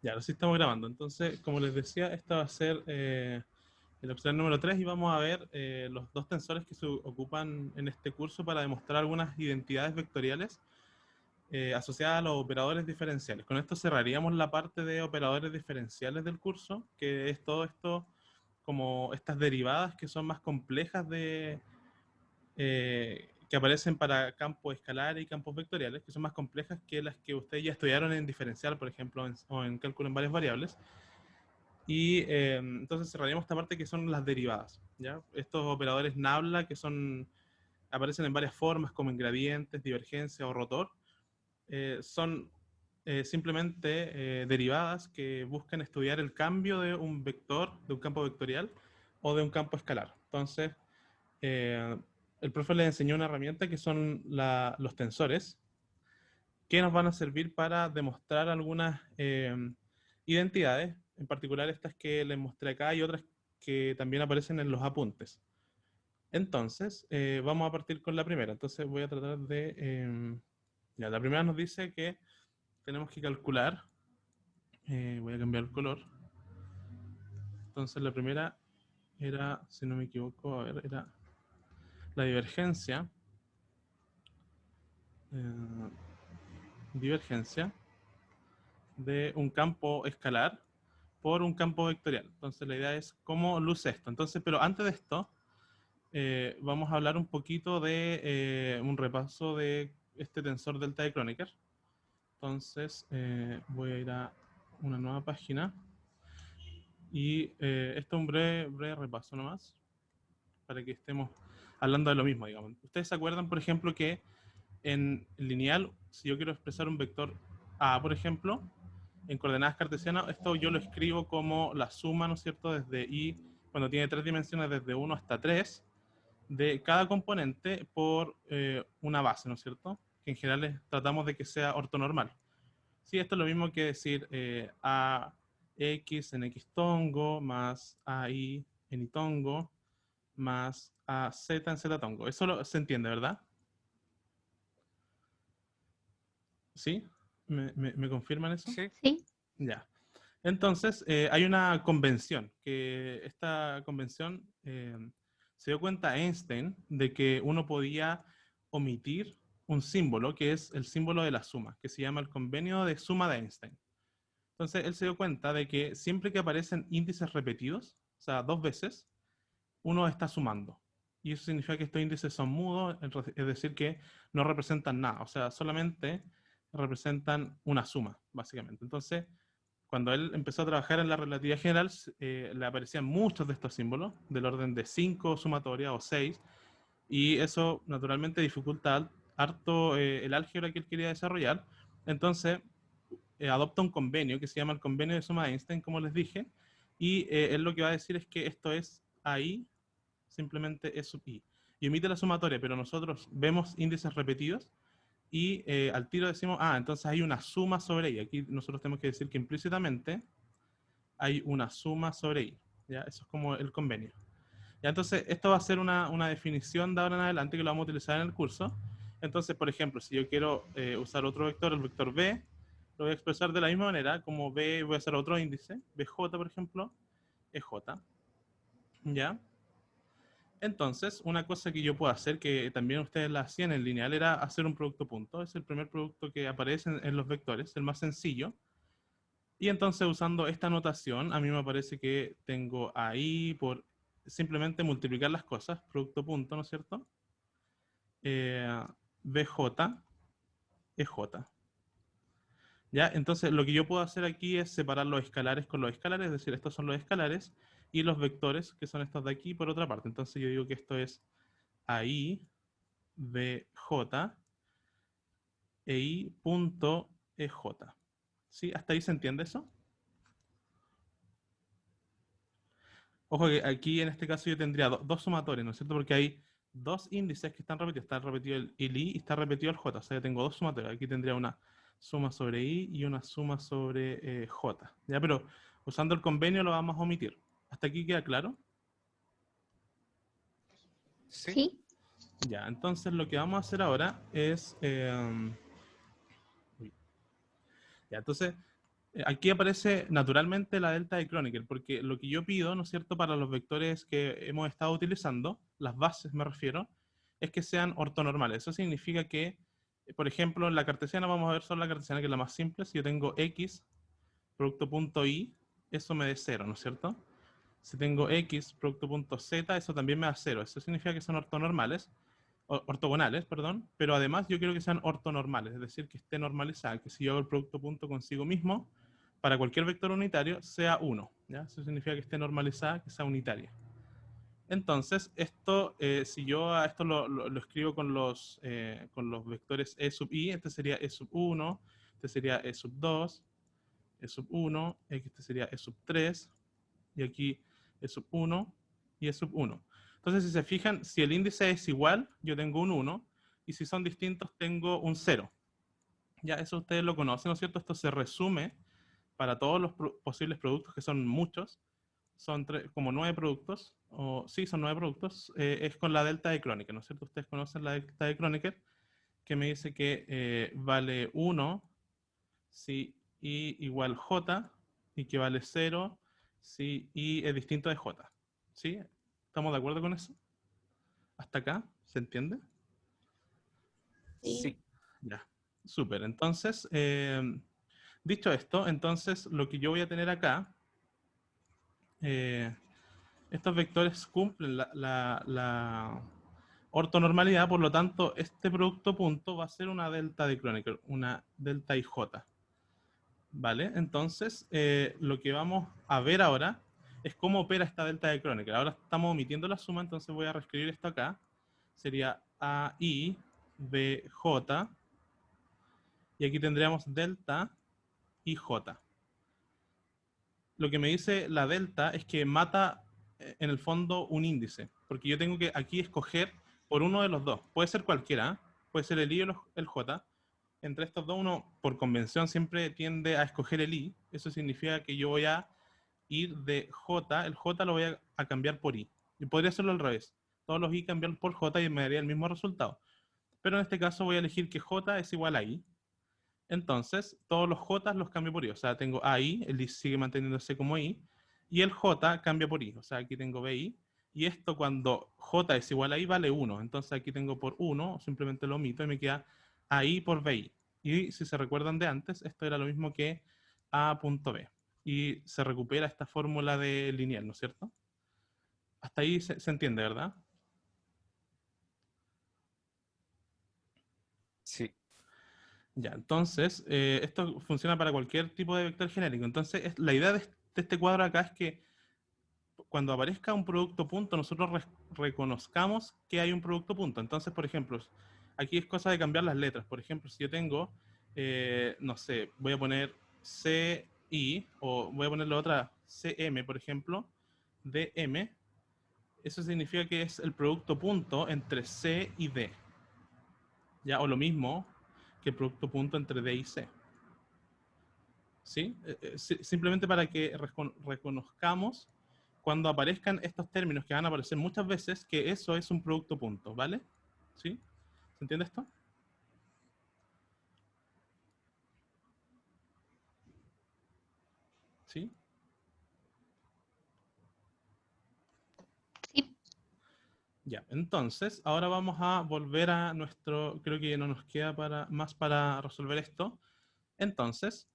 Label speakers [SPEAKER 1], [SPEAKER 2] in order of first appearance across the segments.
[SPEAKER 1] Ya, ahora sí estamos grabando. Entonces, como les decía, esta va a ser el opcional número 3 y vamos a ver los dos tensores que se ocupan en este curso para demostrar algunas identidades vectoriales asociadas a los operadores diferenciales. Con esto cerraríamos la parte de operadores diferenciales del curso, que es todo esto como estas derivadas que son más complejas que aparecen para campos escalares y campos vectoriales, que son más complejas que las que ustedes ya estudiaron en diferencial, por ejemplo, o en cálculo en varias variables. Y entonces cerraríamos esta parte que son las derivadas, ¿ya? Estos operadores nabla que aparecen en varias formas, como en gradientes, divergencia o rotor, son simplemente derivadas que buscan estudiar el cambio de un vector, de un campo vectorial o de un campo escalar. Entonces, eh, el profe les enseñó una herramienta que son los tensores, que nos van a servir para demostrar algunas identidades, en particular estas que les mostré acá y otras que también aparecen en los apuntes. Entonces, vamos a partir con la primera. Entonces voy a tratar de... ya, la primera nos dice que tenemos que calcular, voy a cambiar el color. Entonces la primera era, si no me equivoco, a ver, era la divergencia. eh, divergencia de un campo escalar por un campo vectorial. Entonces la idea es cómo luce esto. Entonces, pero antes de esto, vamos a hablar un poquito de un repaso de este tensor delta de Kronecker. Entonces, voy a ir a una nueva página. Y esto es un breve repaso nomás, para que estemos hablando de lo mismo, digamos. Ustedes se acuerdan, por ejemplo, que en lineal, si yo quiero expresar un vector A, por ejemplo, en coordenadas cartesianas, esto yo lo escribo como la suma, ¿no es cierto?, desde i, cuando tiene 3 dimensiones, desde 1 hasta 3, de cada componente por una base, ¿no es cierto? Que en general tratamos de que sea ortonormal. Sí, esto es lo mismo que decir AX en X tongo, más AI en Y tongo, más AZ en Z tongo. Eso se entiende, ¿verdad? ¿Sí? ¿Me confirman eso?
[SPEAKER 2] Sí.
[SPEAKER 3] Sí,
[SPEAKER 1] Ya. Entonces, hay una convención, que esta convención se dio cuenta Einstein de que uno podía omitir un símbolo, que es el símbolo de la suma, que se llama el convenio de suma de Einstein. Entonces, él se dio cuenta de que siempre que aparecen índices repetidos, o sea, dos veces, uno está sumando. Y eso significa que estos índices son mudos, es decir, que no representan nada, o sea, solamente representan una suma, básicamente. Entonces, cuando él empezó a trabajar en la relatividad general, le aparecían muchos de estos símbolos, del orden de 5 sumatorias o 6, y eso naturalmente dificulta harto el álgebra que él quería desarrollar. Entonces, adopta un convenio que se llama el convenio de suma de Einstein, como les dije, y él lo que va a decir es que esto es AI, simplemente es sub I. Y omite la sumatoria, pero nosotros vemos índices repetidos y al tiro decimos, entonces hay una suma sobre I. Aquí nosotros tenemos que decir que implícitamente hay una suma sobre I. ¿Ya? Eso es como el convenio. ¿Ya? Entonces, esto va a ser una definición de ahora en adelante que lo vamos a utilizar en el curso. Entonces, por ejemplo, si yo quiero usar otro vector, el vector B, lo voy a expresar de la misma manera, como B, voy a hacer otro índice, BJ, por ejemplo, EJ. ¿Ya? Entonces, una cosa que yo puedo hacer, que también ustedes la hacían en lineal, era hacer un producto punto. Es el primer producto que aparece en los vectores, el más sencillo. Y entonces, usando esta notación, a mí me parece que tengo ahí por simplemente multiplicar las cosas, producto punto, ¿no es cierto? BJ, EJ. ¿Ya? Entonces, lo que yo puedo hacer aquí es separar los escalares con los escalares, es decir, estos son los escalares, y los vectores, que son estos de aquí, por otra parte. Entonces, yo digo que esto es AI, BJ, e I.EJ. ¿Sí? ¿Hasta ahí se entiende eso? Ojo que aquí en este caso yo tendría dos sumatorios, ¿no es cierto? Porque hay dos índices que están repetidos. Está repetido el I y está repetido el J. O sea, yo tengo dos sumatorios. Aquí tendría una suma sobre I y una suma sobre J. ¿Ya? Pero usando el convenio lo vamos a omitir. ¿Hasta aquí queda claro?
[SPEAKER 2] Sí.
[SPEAKER 3] sí,
[SPEAKER 1] Ya, entonces lo que vamos a hacer ahora es... ya, entonces Aquí aparece naturalmente la delta de Kronecker, porque lo que yo pido, ¿no es cierto?, para los vectores que hemos estado utilizando, las bases me refiero, es que sean ortonormales. Eso significa que, por ejemplo, en la cartesiana, vamos a ver solo la cartesiana, que es la más simple. Si yo tengo x, producto punto y, eso me da 0, ¿no es cierto? Si tengo x, producto punto z, eso también me da 0. Eso significa que son ortonormales, ortogonales, perdón, pero además yo quiero que sean ortonormales, es decir, que esté normalizada, que si yo hago el producto punto consigo mismo, para cualquier vector unitario, sea 1. ¿Ya? Eso significa que esté normalizada, que sea unitaria. Entonces, esto, si yo a esto lo escribo con los vectores e sub i, este sería e sub 1, este sería e sub 2, e sub 1, este sería e sub 3, y aquí e sub 1 y e sub 1. Entonces, si se fijan, si el índice es igual, yo tengo un 1, y si son distintos, tengo un 0. Ya, eso ustedes lo conocen, ¿no es cierto? Esto se resume para todos los posibles productos, que son muchos, son como 9 productos, o sí, son 9 productos, es con la delta de Kronecker, ¿no es cierto? Ustedes conocen la delta de Kronecker, que me dice que vale 1 si i igual j, y que vale 0 si i es distinto de j. ¿Sí? ¿Estamos de acuerdo con eso? ¿Hasta acá? ¿Se entiende?
[SPEAKER 2] Sí.
[SPEAKER 1] Ya, súper. Entonces, dicho esto, entonces lo que yo voy a tener acá, estos vectores cumplen la ortonormalidad, por lo tanto, este producto punto va a ser una delta de Kronecker, una delta IJ. ¿Vale? Entonces, lo que vamos a ver ahora es cómo opera esta delta de Kronecker. Ahora estamos omitiendo la suma, entonces voy a reescribir esto acá. Sería AI BJ, y aquí tendríamos delta IJ. Lo que me dice la delta es que mata en el fondo un índice, porque yo tengo que aquí escoger por uno de los dos. Puede ser cualquiera, ¿eh? Puede ser el I o el J. Entre estos dos, uno por convención siempre tiende a escoger el I. Eso significa que yo voy a ir de J, el J lo voy a cambiar por I. Y podría hacerlo al revés. Todos los I cambiar por J y me daría el mismo resultado. Pero en este caso voy a elegir que J es igual a I. Entonces, todos los J los cambio por I. O sea, tengo AI, el I sigue manteniéndose como I, y el J cambia por I. O sea, aquí tengo BI, y esto cuando J es igual a I vale 1. Entonces aquí tengo por 1, simplemente lo omito y me queda AI por BI. Y si se recuerdan de antes, esto era lo mismo que A.B. Y se recupera esta fórmula de lineal, ¿no es cierto? Hasta ahí se entiende, ¿verdad?
[SPEAKER 2] Sí.
[SPEAKER 1] Ya, entonces, esto funciona para cualquier tipo de vector genérico. Entonces, la idea de este cuadro acá es que cuando aparezca un producto punto, nosotros reconozcamos que hay un producto punto. Entonces, por ejemplo, aquí es cosa de cambiar las letras. Por ejemplo, si yo tengo, no sé, voy a poner CI, o voy a poner la otra CM, por ejemplo, DM, eso significa que es el producto punto entre C y D. ¿Ya? O lo mismo que el producto punto entre D y C. ¿Sí? Simplemente para que reconozcamos cuando aparezcan estos términos que van a aparecer muchas veces, que eso es un producto punto, ¿vale? ¿Sí? ¿Se entiende esto? ¿Sí?
[SPEAKER 3] Sí.
[SPEAKER 1] Ya, entonces, ahora vamos a volver a nuestro, creo que no nos queda más para resolver esto. Entonces,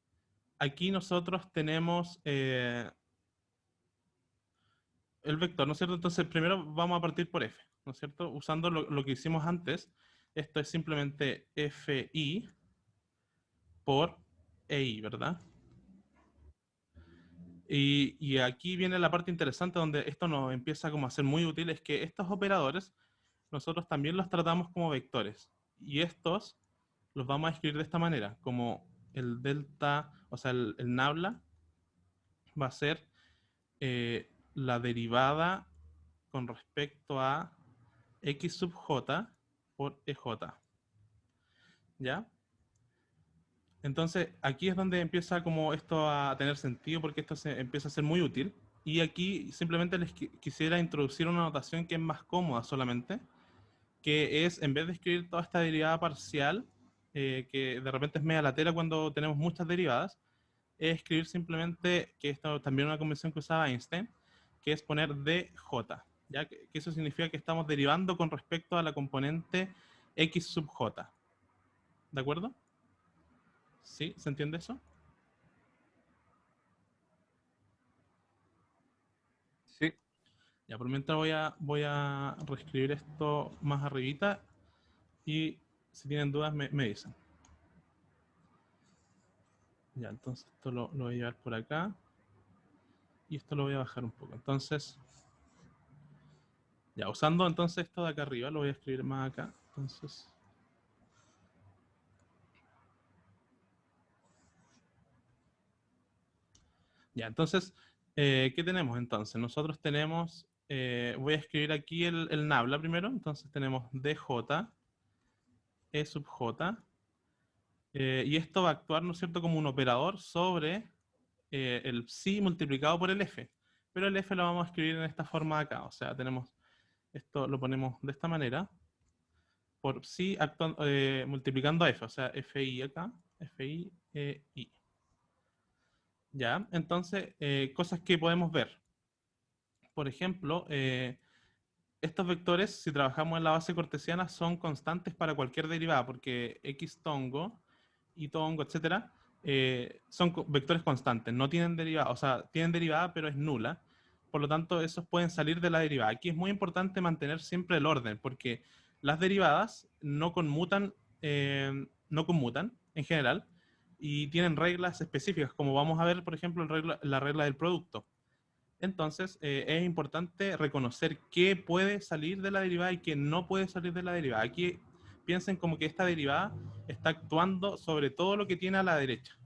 [SPEAKER 1] aquí nosotros tenemos el vector, ¿no es cierto? Entonces, primero vamos a partir por f, ¿no es cierto? Usando lo que hicimos antes, esto es simplemente fi por ei, ¿verdad? Y aquí viene la parte interesante donde esto nos empieza como a ser muy útil, es que estos operadores nosotros también los tratamos como vectores. Y estos los vamos a escribir de esta manera, como el delta, o sea, el nabla va a ser la derivada con respecto a x sub j por ej. ¿Ya? Entonces, aquí es donde empieza como esto a tener sentido, porque esto se empieza a ser muy útil. Y aquí simplemente les quisiera introducir una notación que es más cómoda solamente, que es, en vez de escribir toda esta derivada parcial, que de repente es media latera cuando tenemos muchas derivadas, es escribir simplemente, que esto también es una convención que usaba Einstein, que es poner dj, ¿ya? Que eso significa que estamos derivando con respecto a la componente x sub j. ¿De acuerdo? ¿Sí? ¿Se entiende eso?
[SPEAKER 2] Sí.
[SPEAKER 1] Ya, por mientras voy a reescribir esto más arribita y si tienen dudas me dicen. Ya, entonces esto lo voy a llevar por acá y esto lo voy a bajar un poco. Entonces, ya, usando entonces esto de acá arriba, lo voy a escribir más acá. Entonces, ya, entonces, ¿qué tenemos entonces? Nosotros tenemos, voy a escribir aquí el nabla primero. Entonces tenemos dj, e sub j, y esto va a actuar, ¿no es cierto?, como un operador sobre el psi multiplicado por el f. Pero el f lo vamos a escribir en esta forma de acá. O sea, tenemos esto, lo ponemos de esta manera, por psi multiplicando a f. O sea, fi acá, fi, i. Ya, entonces, cosas que podemos ver. Por ejemplo, estos vectores, si trabajamos en la base cartesiana, son constantes para cualquier derivada, porque x tongo, y tongo, etcétera, son vectores constantes, no tienen derivada, o sea, tienen derivada, pero es nula. Por lo tanto, esos pueden salir de la derivada. Aquí es muy importante mantener siempre el orden, porque las derivadas no conmutan en general, y tienen reglas específicas, como vamos a ver, por ejemplo, la regla del producto. Entonces, es importante reconocer qué puede salir de la derivada y qué no puede salir de la derivada. Aquí piensen como que esta derivada está actuando sobre todo lo que tiene a la derecha.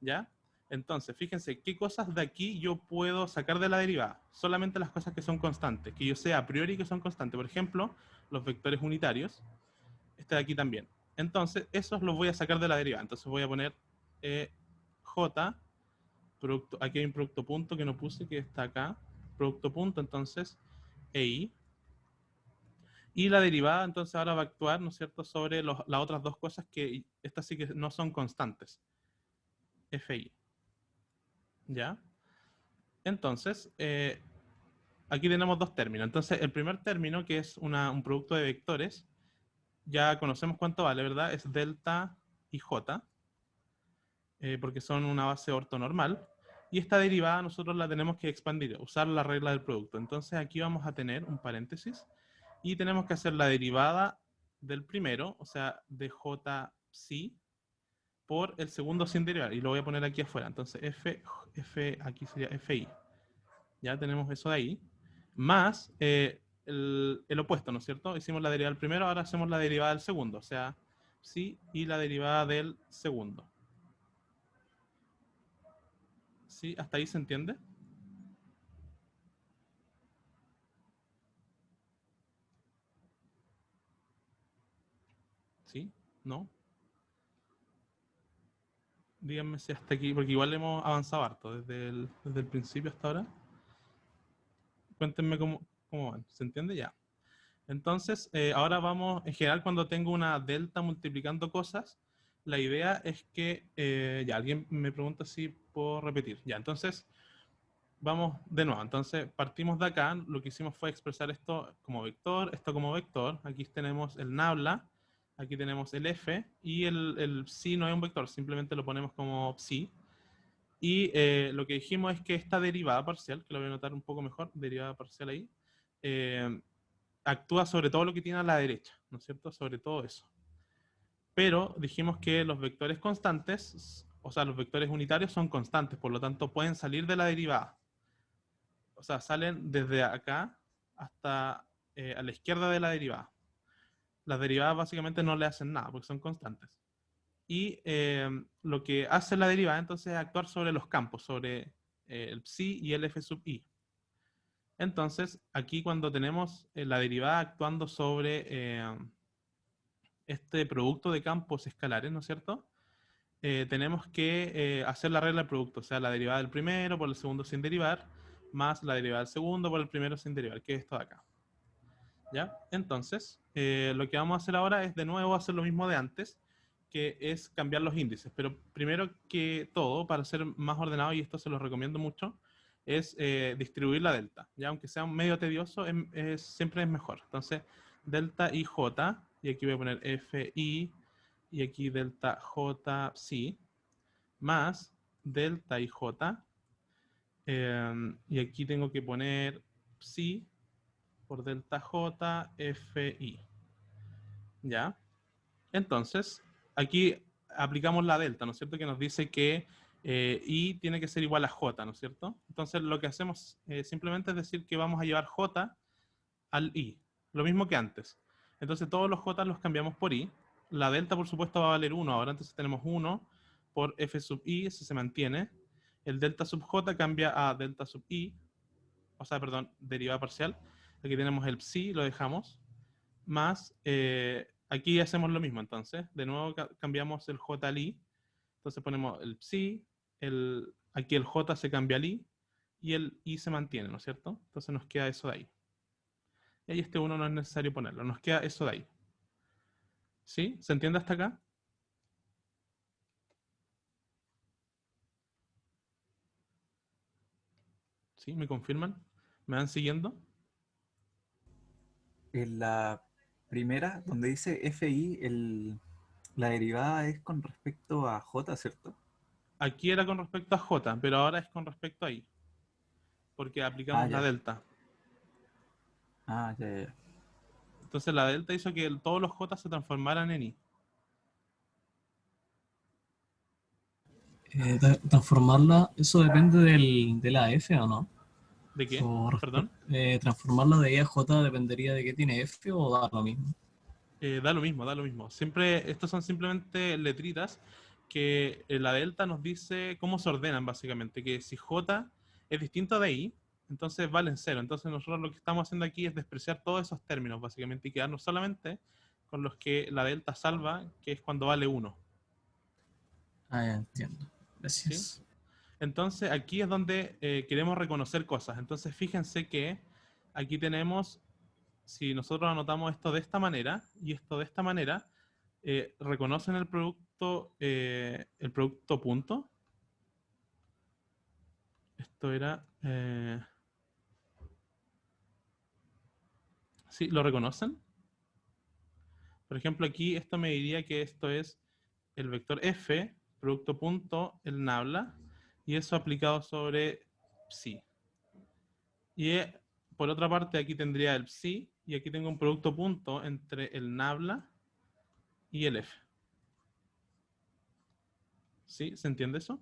[SPEAKER 1] ¿Ya? Entonces, fíjense qué cosas de aquí yo puedo sacar de la derivada. Solamente las cosas que son constantes, que yo sé a priori que son constantes. Por ejemplo, los vectores unitarios. Este de aquí también. Entonces, esos los voy a sacar de la derivada. Entonces voy a poner j. Producto, aquí hay un producto punto que no puse, que está acá. Producto punto, entonces, EI. Y la derivada, entonces, ahora va a actuar, ¿no es cierto?, sobre las otras dos cosas que estas sí que no son constantes. FI. ¿Ya? Entonces, aquí tenemos dos términos. Entonces, el primer término, que es un producto de vectores, ya conocemos cuánto vale, ¿verdad? Es delta y j, porque son una base ortonormal. Y esta derivada nosotros la tenemos que expandir, usar la regla del producto. Entonces aquí vamos a tener un paréntesis y tenemos que hacer la derivada del primero, o sea, de j psi, por el segundo sin derivar. Y lo voy a poner aquí afuera. Entonces aquí sería fi. Ya tenemos eso de ahí. Más el opuesto, ¿no es cierto? Hicimos la derivada del primero, ahora hacemos la derivada del segundo. O sea, psi y la derivada del segundo. ¿Sí? ¿Hasta ahí se entiende? ¿Sí? ¿No? Díganme si hasta aquí, porque igual hemos avanzado harto desde el principio hasta ahora. Cuéntenme cómo van. ¿Se entiende? Ya. Entonces, ahora vamos, en general, cuando tengo una delta multiplicando cosas, la idea es que, ya, alguien me pregunta si puedo repetir. Ya, entonces, vamos de nuevo. Entonces, partimos de acá. Lo que hicimos fue expresar esto como vector, esto como vector. Aquí tenemos el nabla, aquí tenemos el f, y el psi no es un vector, simplemente lo ponemos como psi. Y lo que dijimos es que esta derivada parcial, que lo voy a notar un poco mejor, derivada parcial ahí, actúa sobre todo lo que tiene a la derecha, ¿no es cierto? Sobre todo eso. Pero dijimos que los vectores constantes, o sea, los vectores unitarios son constantes, por lo tanto pueden salir de la derivada. O sea, salen desde acá hasta a la izquierda de la derivada. Las derivadas básicamente no le hacen nada porque son constantes. Y lo que hace la derivada entonces es actuar sobre los campos, sobre el psi y el f sub i. Entonces, aquí cuando tenemos la derivada actuando sobre este producto de campos escalares, ¿no es cierto? Tenemos que hacer la regla del producto, o sea, la derivada del primero por el segundo sin derivar, más la derivada del segundo por el primero sin derivar, que es esto de acá. ¿Ya? Entonces, lo que vamos a hacer ahora es de nuevo hacer lo mismo de antes, que es cambiar los índices. Pero primero que todo, para ser más ordenado, y esto se lo recomiendo mucho, es distribuir la delta. Ya aunque sea un medio tedioso, siempre es mejor. Entonces, delta IJ, y aquí voy a poner FI, y aquí delta J psi, más delta IJ, y aquí tengo que poner psi por delta J FI. ¿Ya? Entonces, aquí aplicamos la delta, ¿no es cierto? Que nos dice que I tiene que ser igual a J, ¿no es cierto? Entonces, lo que hacemos simplemente es decir que vamos a llevar J al I. Lo mismo que antes. Entonces, todos los J los cambiamos por I. La delta, por supuesto, va a valer 1. Ahora entonces tenemos 1 por F sub I, eso se mantiene. El delta sub J cambia a delta sub I, o sea, perdón, derivada parcial. Aquí tenemos el psi, lo dejamos más, aquí hacemos lo mismo entonces, de nuevo cambiamos el J al I, entonces ponemos el psi, aquí el J se cambia al I, y el I se mantiene, ¿no es cierto? Entonces nos queda eso de ahí. Y ahí este 1 no es necesario ponerlo, nos queda eso de ahí. ¿Sí? ¿Se entiende hasta acá? ¿Sí? ¿Me confirman? ¿Me van siguiendo?
[SPEAKER 2] En la primera, donde dice FI, la derivada es con respecto a J, ¿cierto?
[SPEAKER 1] Aquí era con respecto a J, pero ahora es con respecto a I, porque
[SPEAKER 2] Ah,
[SPEAKER 1] aplicamos la
[SPEAKER 2] ya.
[SPEAKER 1] delta.
[SPEAKER 2] Ah, ya, ya.
[SPEAKER 1] Entonces la delta hizo que todos los J se transformaran en I.
[SPEAKER 3] Transformarla, eso depende de la F o no.
[SPEAKER 1] ¿De qué?
[SPEAKER 3] O
[SPEAKER 1] Perdón.
[SPEAKER 3] transformarla de I a J dependería de qué tiene F o da lo mismo.
[SPEAKER 1] Da lo mismo, da lo mismo. Siempre, estos son simplemente letritas que la delta nos dice cómo se ordenan, básicamente. Que si J es distinto de I, entonces valen cero. Entonces nosotros lo que estamos haciendo aquí es despreciar todos esos términos, básicamente, y quedarnos solamente con los que la delta salva, que es cuando vale uno.
[SPEAKER 3] Ah, ya entiendo.
[SPEAKER 1] ¿Sí?
[SPEAKER 3] Gracias.
[SPEAKER 1] Entonces aquí es donde queremos reconocer cosas. Entonces fíjense que aquí tenemos, si nosotros anotamos esto de esta manera y esto de esta manera, reconocen el producto punto. Esto era... ¿sí? ¿Lo reconocen? Por ejemplo, aquí esto me diría que esto es el vector f, producto punto, el nabla, y eso aplicado sobre psi. Y por otra parte, aquí tendría el psi, y aquí tengo un producto punto entre el nabla y el f. ¿Sí? ¿Se entiende eso?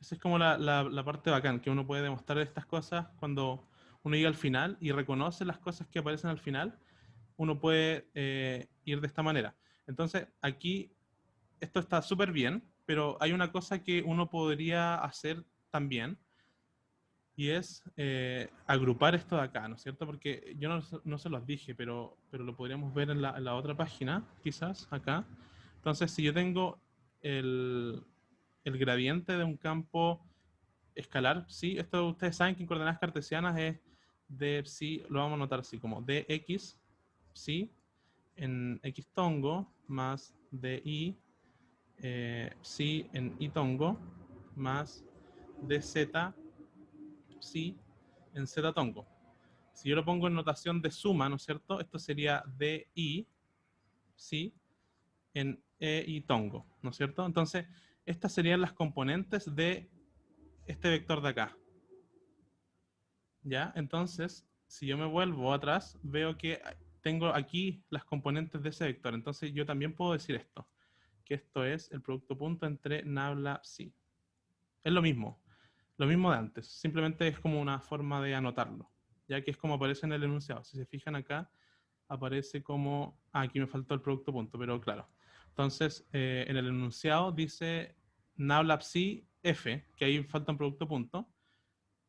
[SPEAKER 1] Esa es como la parte bacán, que uno puede demostrar estas cosas cuando uno llega al final y reconoce las cosas que aparecen al final, uno puede ir de esta manera. Entonces, aquí esto está súper bien, pero hay una cosa que uno podría hacer también, y es agrupar esto de acá, ¿no es cierto? Porque yo no se los dije, pero lo podríamos ver en la otra página, quizás, acá. Entonces, si yo tengo el, el gradiente de un campo escalar, sí, esto ustedes saben que en coordenadas cartesianas es de psi, lo vamos a notar así como dx, psi, en x tongo, más di, psi en y tongo, más dz, psi en z tongo. Si yo lo pongo en notación de suma, ¿no es cierto? Esto sería di, psi, en e y tongo, ¿no es cierto? Entonces, estas serían las componentes de este vector de acá. ¿Ya? Entonces, si yo me vuelvo atrás, veo que tengo aquí las componentes de ese vector. Entonces, yo también puedo decir esto, que esto es el producto punto entre nabla psi. Es lo mismo de antes. Simplemente es como una forma de anotarlo, ya que es como aparece en el enunciado. Si se fijan acá, aparece como... Ah, aquí me faltó el producto punto, pero claro. Entonces, en el enunciado dice nabla psi f, que ahí falta un producto punto,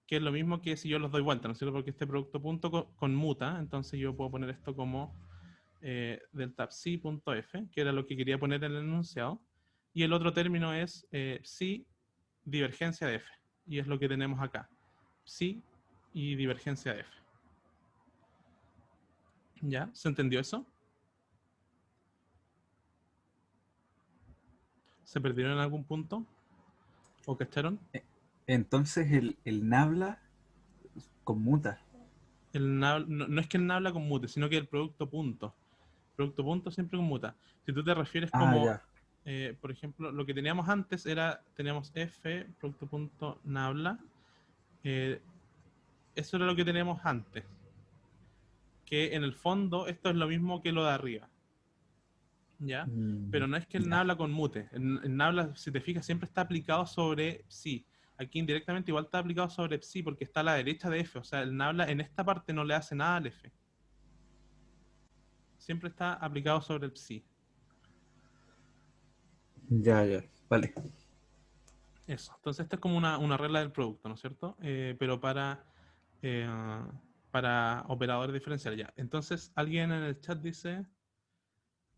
[SPEAKER 1] que es lo mismo que si yo los doy vuelta, ¿no es cierto? Porque este producto punto conmuta, entonces yo puedo poner esto como delta psi.f, que era lo que quería poner en el enunciado, y el otro término es psi divergencia de f, y es lo que tenemos acá, psi y divergencia de f. ¿Ya? ¿Se entendió eso? ¿Se perdieron en algún punto? ¿O cacharon?
[SPEAKER 2] Entonces el nabla conmuta.
[SPEAKER 1] No es que el nabla conmute, sino que el producto punto. Producto punto siempre conmuta. Si tú te refieres
[SPEAKER 2] Ah,
[SPEAKER 1] como,
[SPEAKER 2] ya.
[SPEAKER 1] por ejemplo, lo que teníamos antes era, teníamos f, producto punto nabla. Eso era lo que teníamos antes. Que en el fondo esto es lo mismo que lo de arriba. ¿Ya? Pero no es que el
[SPEAKER 2] Ya.
[SPEAKER 1] nabla conmute. El nabla, si te fijas, siempre está aplicado sobre psi. Aquí indirectamente igual está aplicado sobre psi porque está a la derecha de f. O sea, el nabla en esta parte no le hace nada al f. Siempre está aplicado sobre el psi.
[SPEAKER 2] Ya, ya. Vale.
[SPEAKER 1] Eso. Entonces, esta es como una regla del producto, ¿no es cierto? Pero eh, para operadores diferenciales. Ya. Entonces, alguien en el chat dice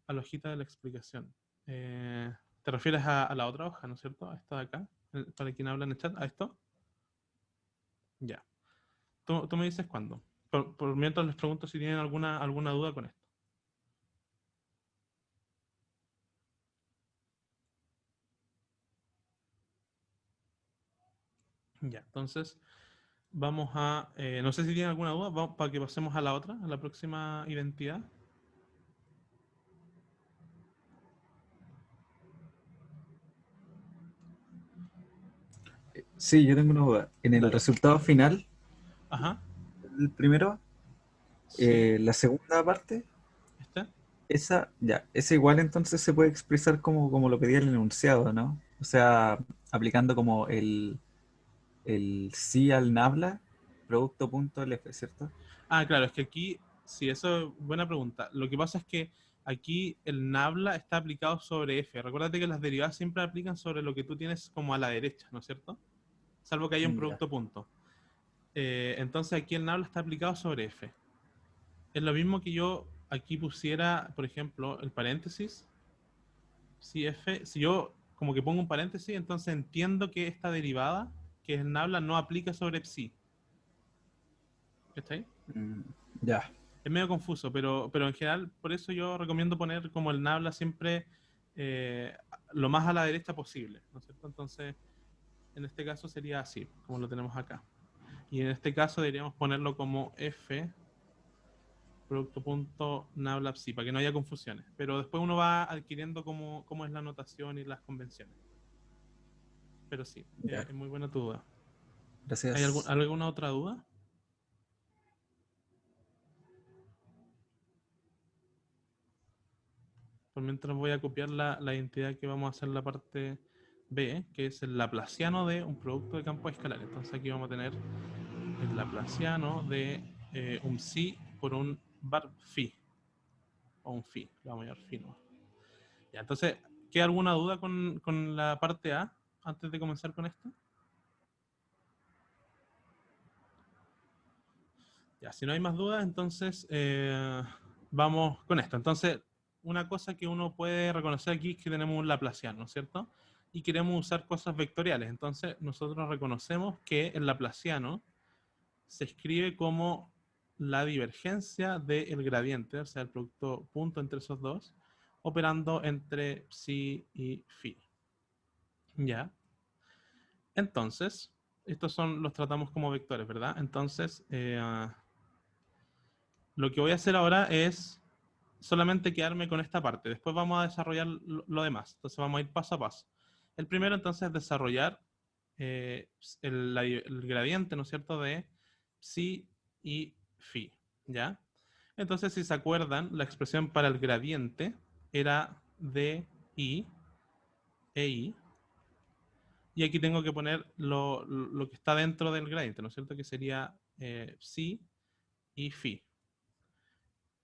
[SPEAKER 1] a la hojita de la explicación. ¿Te refieres a la otra hoja, ¿no es cierto? A esta de acá. Para quien habla en el chat, ¿a esto? Ya. Tú me dices cuándo. Por mientras les pregunto si tienen alguna duda con esto. Ya, entonces vamos a... no sé si tienen alguna duda, vamos, para que pasemos a la otra, a la próxima identidad.
[SPEAKER 2] Sí, yo tengo una duda. En el
[SPEAKER 1] Dale.
[SPEAKER 2] resultado final,
[SPEAKER 1] Ajá,
[SPEAKER 2] el primero,
[SPEAKER 1] sí,
[SPEAKER 2] la segunda parte,
[SPEAKER 1] este.
[SPEAKER 2] esa igual entonces se puede expresar como lo pedía el enunciado, ¿no? O sea, aplicando como el sí al nabla, producto.lf, ¿cierto?
[SPEAKER 1] Ah, claro, es que aquí, sí, eso es buena pregunta. Lo que pasa es que aquí el nabla está aplicado sobre f. Recuérdate que las derivadas siempre aplican sobre lo que tú tienes como a la derecha, ¿no es cierto? Salvo que haya un
[SPEAKER 2] Ya.
[SPEAKER 1] producto punto. Entonces aquí el nabla está aplicado sobre f. Es lo mismo que yo aquí pusiera, por ejemplo, el paréntesis. Si f, si yo como que pongo un paréntesis, entonces entiendo que esta derivada, que es el nabla, no aplica sobre psi. ¿Está ahí?
[SPEAKER 2] Mm, ya.
[SPEAKER 1] Es medio confuso, pero en general, por eso yo recomiendo poner como el nabla siempre eh, lo más a la derecha posible, ¿no es cierto? Entonces, en este caso sería así, como lo tenemos acá. Y en este caso deberíamos ponerlo como f producto.nabla psi, para que no haya confusiones. Pero después uno va adquiriendo cómo es la notación y las convenciones. Pero sí,
[SPEAKER 2] Ya.
[SPEAKER 1] es muy buena tu duda. ¿Hay
[SPEAKER 2] Gracias.
[SPEAKER 1] alguna otra duda? Por mientras voy a copiar la identidad que vamos a hacer en la parte B, que es el laplaciano de un producto de campo escalar. Entonces aquí vamos a tener el laplaciano de un psi por un bar phi, o un phi, lo vamos a llamar phi, ¿no? Ya, entonces, ¿queda alguna duda con la parte A antes de comenzar con esto? Ya, si no hay más dudas, entonces vamos con esto. Entonces, una cosa que uno puede reconocer aquí es que tenemos un laplaciano, ¿no es cierto? Y queremos usar cosas vectoriales. Entonces, nosotros reconocemos que el laplaciano se escribe como la divergencia del gradiente, o sea, el producto punto entre esos dos, operando entre psi y phi. ¿Ya? Entonces, estos los tratamos como vectores, ¿verdad? Entonces, lo que voy a hacer ahora es solamente quedarme con esta parte. Después vamos a desarrollar lo demás. Entonces vamos a ir paso a paso. El primero entonces es desarrollar el gradiente, ¿no es cierto?, de psi y phi, ¿ya? Entonces, si se acuerdan, la expresión para el gradiente era di e i. Y aquí tengo que poner lo que está dentro del gradiente, ¿no es cierto?, que sería psi y phi.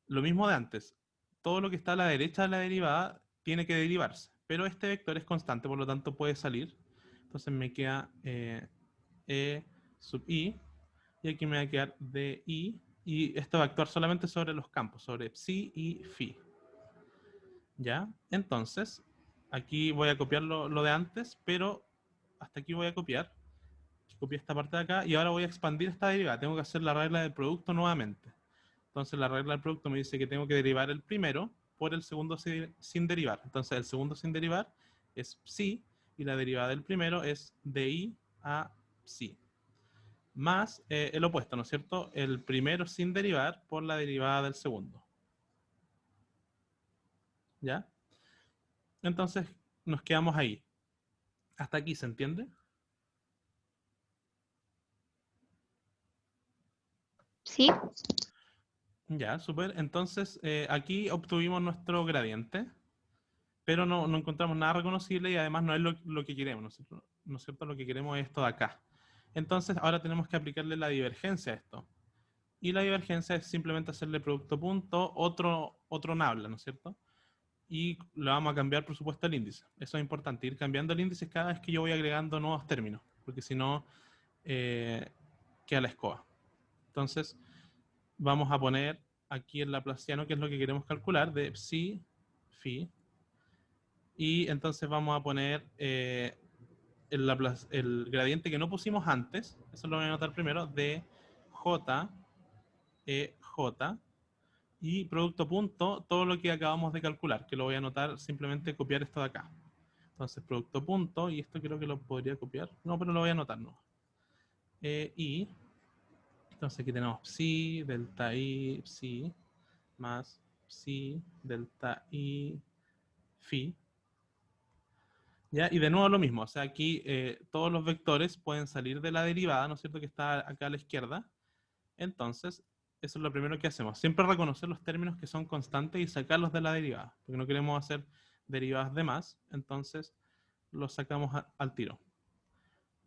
[SPEAKER 1] Lo mismo de antes. Todo lo que está a la derecha de la derivada tiene que derivarse. Pero este vector es constante, por lo tanto puede salir. Entonces me queda e sub i. Y aquí me va a quedar di. Y esto va a actuar solamente sobre los campos, sobre psi y phi. ¿Ya? Entonces, aquí voy a copiar lo de antes, pero hasta aquí voy a copiar. Copié esta parte de acá y ahora voy a expandir esta derivada. Tengo que hacer la regla del producto nuevamente. Entonces la regla del producto me dice que tengo que derivar el primero por el segundo sin derivar. Entonces el segundo sin derivar es psi, y la derivada del primero es de i a psi. Más el opuesto, ¿no es cierto? El primero sin derivar por la derivada del segundo. ¿Ya? Entonces nos quedamos ahí. ¿Hasta aquí se entiende?
[SPEAKER 4] Sí,
[SPEAKER 1] Ya, súper. Entonces aquí obtuvimos nuestro gradiente, pero no encontramos nada reconocible y además no es lo que queremos, ¿no es cierto? ¿No es cierto? Lo que queremos es esto de acá. Entonces ahora tenemos que aplicarle la divergencia a esto. Y la divergencia es simplemente hacerle producto punto, otro nabla, ¿no es cierto? Y le vamos a cambiar, por supuesto, el índice. Eso es importante, ir cambiando el índice cada vez que yo voy agregando nuevos términos, porque si no, queda la escoba. Entonces, vamos a poner aquí el laplaciano, que es lo que queremos calcular, de psi, phi. Y entonces vamos a poner el gradiente que no pusimos antes, eso lo voy a anotar primero, de j, j, y producto punto, todo lo que acabamos de calcular, que lo voy a anotar, simplemente copiar esto de acá. Entonces, producto punto, y esto creo que lo podría copiar. No, pero lo voy a anotar, no. Y, entonces aquí tenemos psi, delta i, psi, más psi, delta i, phi. ¿Ya? Y de nuevo lo mismo, o sea, aquí todos los vectores pueden salir de la derivada, ¿no es cierto?, que está acá a la izquierda. Entonces, eso es lo primero que hacemos. Siempre reconocer los términos que son constantes y sacarlos de la derivada, porque no queremos hacer derivadas de más, entonces los sacamos al tiro.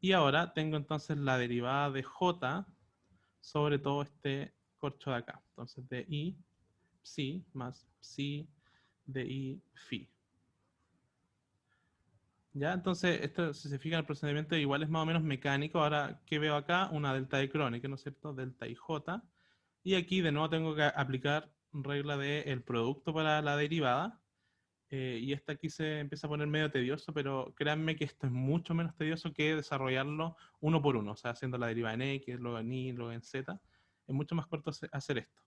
[SPEAKER 1] Y ahora tengo entonces la derivada de j sobre todo este corcho de acá. Entonces de i, psi, más psi de i, phi. ¿Ya? Entonces, esto, si se fijan, el procedimiento igual es más o menos mecánico. Ahora, ¿qué veo acá? Una delta de Kronecker, ¿no es cierto? Delta ij. Y aquí de nuevo tengo que aplicar regla del producto para la derivada. Y esta aquí se empieza a poner medio tedioso, pero créanme que esto es mucho menos tedioso que desarrollarlo uno por uno. O sea, haciendo la derivada en x, luego en y, luego en z. Es mucho más corto hacer esto.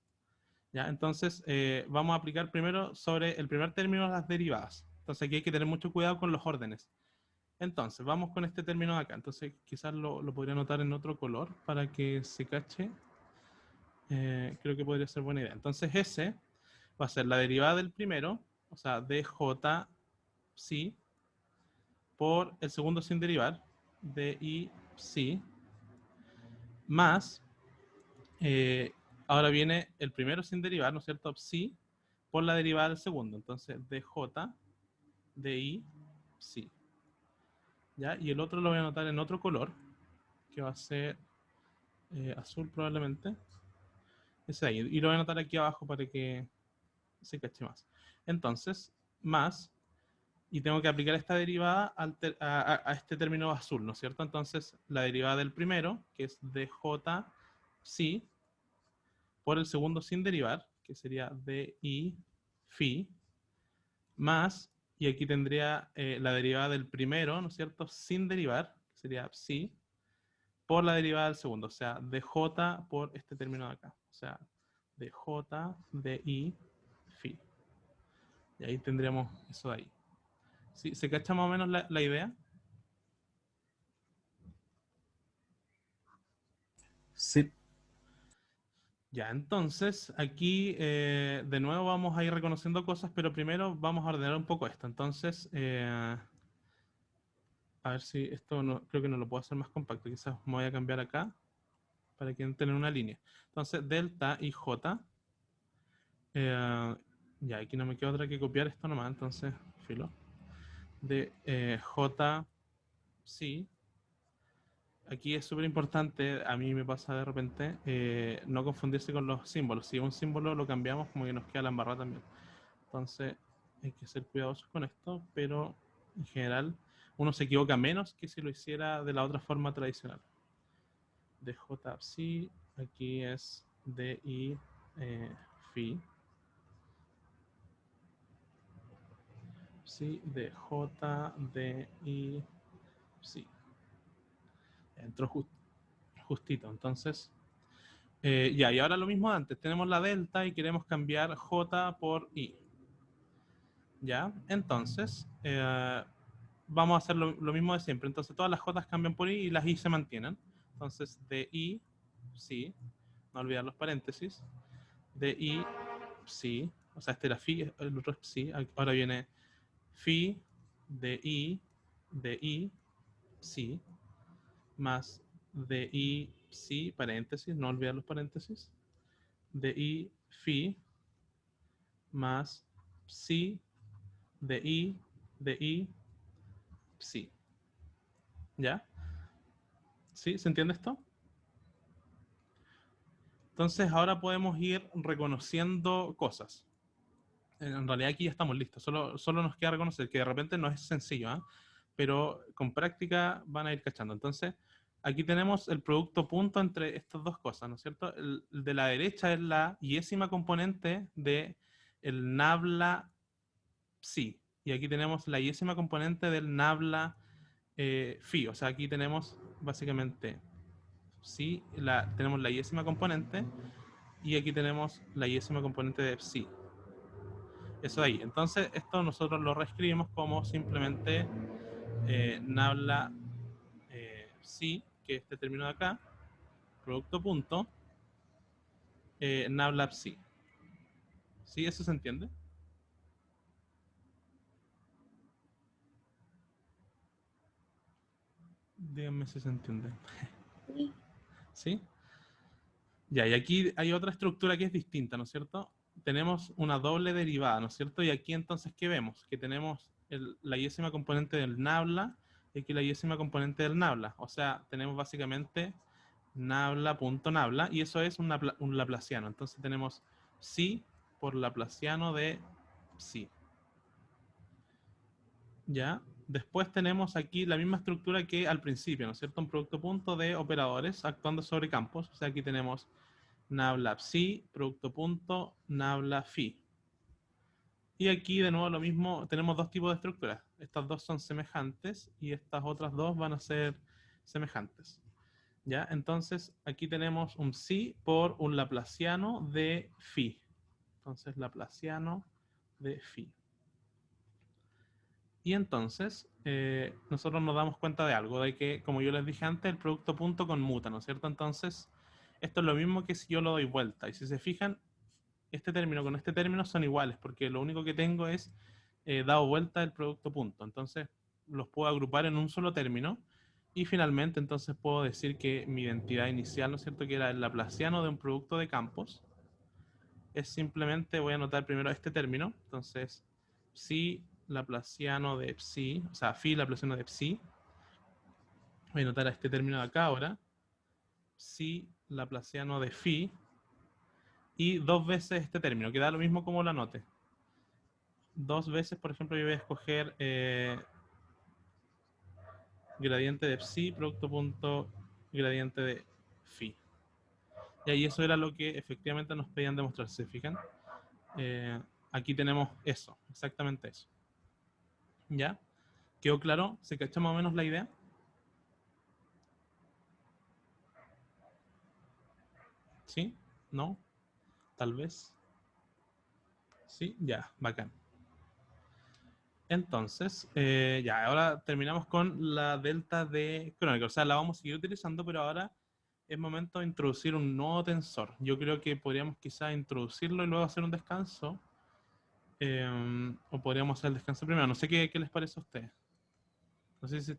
[SPEAKER 1] ¿Ya? Entonces, vamos a aplicar primero sobre el primer término de las derivadas. Entonces aquí hay que tener mucho cuidado con los órdenes. Entonces, vamos con este término de acá. Entonces, quizás lo podría anotar en otro color para que se cache. Creo que podría ser buena idea. Entonces, ese va a ser la derivada del primero, o sea, dj psi, por el segundo sin derivar, di psi, más, ahora viene el primero sin derivar, ¿no es cierto? Psi, por la derivada del segundo. Entonces, dj di psi. ¿Ya? Y el otro lo voy a anotar en otro color, que va a ser azul probablemente. Ese ahí. Y lo voy a anotar aquí abajo para que se cache más. Entonces, más, y tengo que aplicar esta derivada a este término azul, ¿no es cierto? Entonces, la derivada del primero, que es dj psi, por el segundo sin derivar, que sería di phi, más, y aquí tendría la derivada del primero, ¿no es cierto?, sin derivar, que sería psi, por la derivada del segundo, o sea, dj por este término de acá, o sea, dj di phi. Y ahí tendríamos eso de ahí. ¿Sí? ¿Se cacha más o menos la idea?
[SPEAKER 2] Sí.
[SPEAKER 1] Ya, entonces aquí de nuevo vamos a ir reconociendo cosas, pero primero vamos a ordenar un poco esto. Entonces, a ver si esto creo que no lo puedo hacer más compacto. Quizás me voy a cambiar acá para que entren en una línea. Entonces, delta y j. Ya, aquí no me queda otra que copiar esto nomás, entonces, filo. De j, sí. Aquí es súper importante, a mí me pasa de repente, no confundirse con los símbolos. Si un símbolo lo cambiamos, como que nos queda la embarrada también. Entonces, hay que ser cuidadosos con esto, pero en general uno se equivoca menos que si lo hiciera de la otra forma tradicional. DJ psi, aquí es di phi. Psi, DJ di psi. Entró justito, entonces... ya, y ahora lo mismo de antes. Tenemos la delta y queremos cambiar j por i. ¿Ya? Entonces, vamos a hacer lo mismo de siempre. Entonces todas las j cambian por i y las i se mantienen. Entonces de i, psi, no olvidar los paréntesis, de i, psi, o sea, este era phi, el otro es psi, ahora viene phi de i, psi, más de i, psi, paréntesis, no olvidar los paréntesis, de i, phi, más psi, de i, psi. ¿Ya? ¿Sí? ¿Se entiende esto? Entonces ahora podemos ir reconociendo cosas. En realidad aquí ya estamos listos. Solo nos queda reconocer que de repente no es sencillo, ¿eh? Pero con práctica van a ir cachando. Entonces aquí tenemos el producto punto entre estas dos cosas, ¿no es cierto? El de la derecha es la yésima componente de el nabla psi. Y aquí tenemos la yésima componente del nabla phi. O sea, aquí tenemos básicamente psi, tenemos la yésima componente y aquí tenemos la yésima componente de psi. Eso de ahí. Entonces, esto nosotros lo reescribimos como simplemente nabla psi, que es este término de acá, producto punto, nabla psi. ¿Sí? ¿Eso se entiende? Díganme si se entiende. ¿Sí? Ya, y aquí hay otra estructura que es distinta, ¿no es cierto? Tenemos una doble derivada, ¿no es cierto? Y aquí entonces, ¿qué vemos? Que tenemos la yésima componente del nabla y aquí la yésima componente del nabla. O sea, tenemos básicamente nabla.nabla y eso es un laplaciano. Entonces tenemos psi por laplaciano de psi. ¿Ya? Después tenemos aquí la misma estructura que al principio, ¿no es cierto? Un producto punto de operadores actuando sobre campos. O sea, aquí tenemos nabla psi, producto punto, nabla phi. Y aquí de nuevo lo mismo, tenemos dos tipos de estructuras. Estas dos son semejantes y estas otras dos van a ser semejantes. ¿Ya? Entonces aquí tenemos un psi por un laplaciano de phi. Entonces laplaciano de phi. Y entonces nosotros nos damos cuenta de algo, de que como yo les dije antes, el producto punto conmuta, ¿no es cierto? Entonces esto es lo mismo que si yo lo doy vuelta. Y si se fijan, este término con este término son iguales, porque lo único que tengo es dado vuelta el producto punto. Entonces los puedo agrupar en un solo término y finalmente entonces puedo decir que mi identidad inicial, ¿no es cierto?, que era el laplaciano de un producto de campos, es simplemente, voy a anotar primero este término, entonces psi laplaciano de psi, o sea, phi laplaciano de psi, voy a anotar a este término de acá ahora, psi laplaciano de phi, y dos veces este término, que da lo mismo como lo anote. Dos veces, por ejemplo, yo voy a escoger gradiente de psi, producto punto, gradiente de phi. Y ahí eso era lo que efectivamente nos pedían demostrar, ¿se fijan? Aquí tenemos eso, exactamente eso. ¿Ya? ¿Quedó claro? ¿Se cachó más o menos la idea? ¿Sí? ¿No? ¿Tal vez? ¿Sí? Ya, bacán. Entonces, ya, ahora terminamos con la delta de Kronecker. O sea, la vamos a seguir utilizando, pero ahora es momento de introducir un nuevo tensor. Yo creo que podríamos quizás introducirlo y luego hacer un descanso. O podríamos hacer el descanso primero. No sé qué les parece a ustedes. No sé si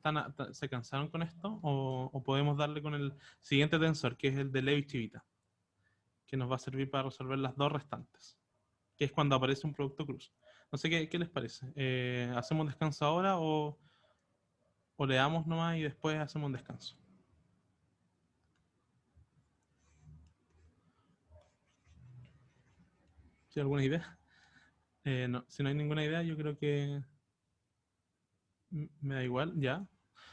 [SPEAKER 1] se cansaron con esto o podemos darle con el siguiente tensor, que es el de Levi-Civita, que nos va a servir para resolver las dos restantes, que es cuando aparece un producto cruz. No sé qué les parece. ¿Hacemos un descanso ahora o le damos nomás y después hacemos un descanso? ¿Sí, alguna idea? No, si no hay ninguna idea, yo creo que me da igual, ya.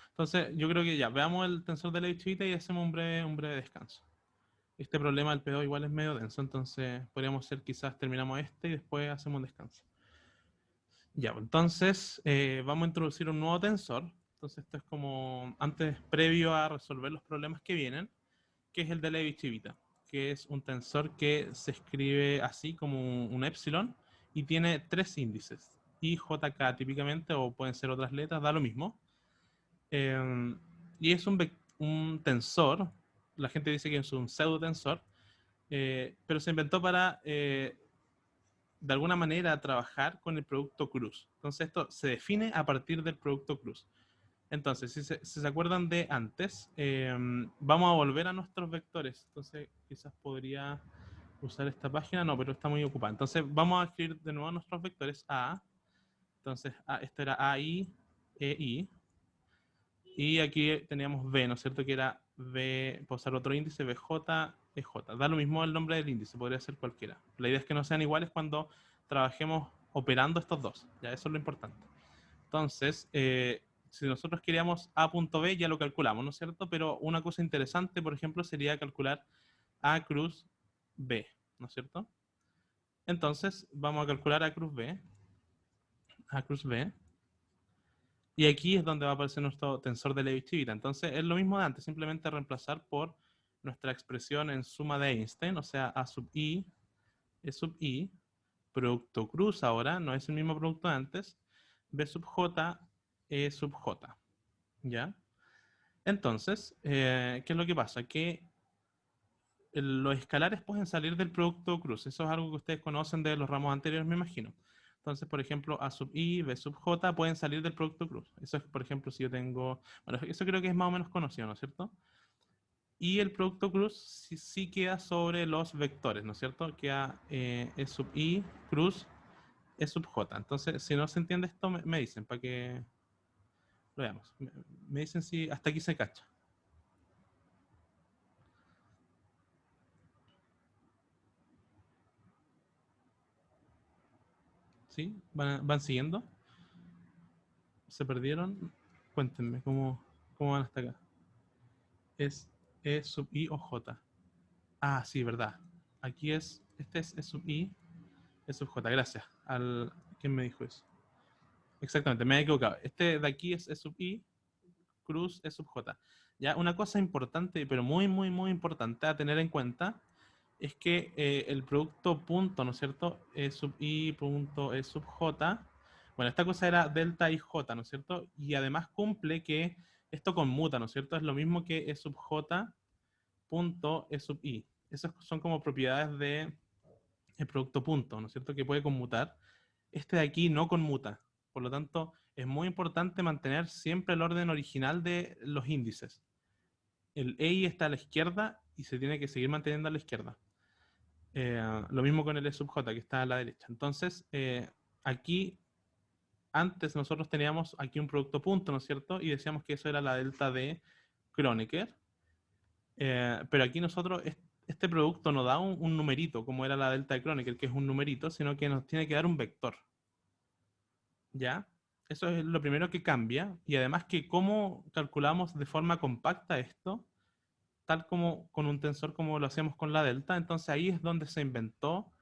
[SPEAKER 1] Entonces, yo creo que ya, veamos el tensor de Levi-Civita y hacemos un breve descanso. Este problema del PO igual es medio denso, entonces podríamos hacer quizás terminamos este y después hacemos un descanso. Ya, entonces vamos a introducir un nuevo tensor. Entonces esto es como antes, previo a resolver los problemas que vienen, que es el de Levi-Civita, que es un tensor que se escribe así como un epsilon y tiene tres índices. I, J, K típicamente, o pueden ser otras letras, da lo mismo. Y es un tensor, la gente dice que es un pseudotensor, pero se inventó para, de alguna manera, trabajar con el producto cruz. Entonces esto se define a partir del producto cruz. Entonces, si se acuerdan de antes, vamos a volver a nuestros vectores. Entonces, quizás podría usar esta página, no, pero está muy ocupada. Entonces, vamos a escribir de nuevo nuestros vectores A. Entonces, esto era AI, EI. Y aquí teníamos B, ¿no es cierto? Que era B, puedo usar otro índice, BJ, EJ. Da lo mismo el nombre del índice, podría ser cualquiera. La idea es que no sean iguales cuando trabajemos operando estos dos. Ya, eso es lo importante. Entonces, si nosotros queríamos A.B, ya lo calculamos, ¿no es cierto? Pero una cosa interesante, por ejemplo, sería calcular A cruz B, ¿no es cierto? Entonces, vamos a calcular A cruz B. A cruz B. Y aquí es donde va a aparecer nuestro tensor de Levi-Civita. Entonces, es lo mismo de antes, simplemente reemplazar por nuestra expresión en suma de Einstein, o sea, A sub I, E sub I, producto cruz ahora, no es el mismo producto de antes, B sub J, E sub J. ¿Ya? Entonces, ¿qué es lo que pasa? Que los escalares pueden salir del producto cruz. Eso es algo que ustedes conocen de los ramos anteriores, me imagino. Entonces, por ejemplo, A sub I, B sub J pueden salir del producto cruz. Eso es, por ejemplo, si yo tengo... Bueno, eso creo que es más o menos conocido, ¿no es cierto? Y el producto cruz sí queda sobre los vectores, ¿no es cierto? Queda E sub I, cruz, E sub J. Entonces, si no se entiende esto, me dicen, para que lo veamos. Me dicen si hasta aquí se cacha. ¿Sí? ¿Van siguiendo? ¿Se perdieron? Cuéntenme, ¿cómo van hasta acá? Es E sub I o J. Ah, sí, verdad. Aquí este es E sub I, E sub J. Gracias ¿quién me dijo eso? Exactamente, me he equivocado. Este de aquí es E sub I, cruz E sub J. Ya, una cosa importante, pero muy, muy, muy importante a tener en cuenta, es que el producto punto, ¿no es cierto? E sub I punto E sub J. Bueno, esta cosa era delta IJ, ¿no es cierto? Y además cumple que esto conmuta, ¿no es cierto? Es lo mismo que E sub J punto E sub I. Esas son como propiedades de el producto punto, ¿no es cierto? Que puede conmutar. Este de aquí no conmuta. Por lo tanto, es muy importante mantener siempre el orden original de los índices. El EI está a la izquierda y se tiene que seguir manteniendo a la izquierda. Lo mismo con el E sub J, que está a la derecha. Entonces, aquí, antes nosotros teníamos aquí un producto punto, ¿no es cierto? Y decíamos que eso era la delta de Kronecker. Pero aquí nosotros, este producto no da un numerito, como era la delta de Kronecker, que es un numerito, sino que nos tiene que dar un vector. ¿Ya? Eso es lo primero que cambia. Y además que cómo calculamos de forma compacta esto, tal como con un tensor como lo hacemos con la delta. Entonces ahí es donde se inventó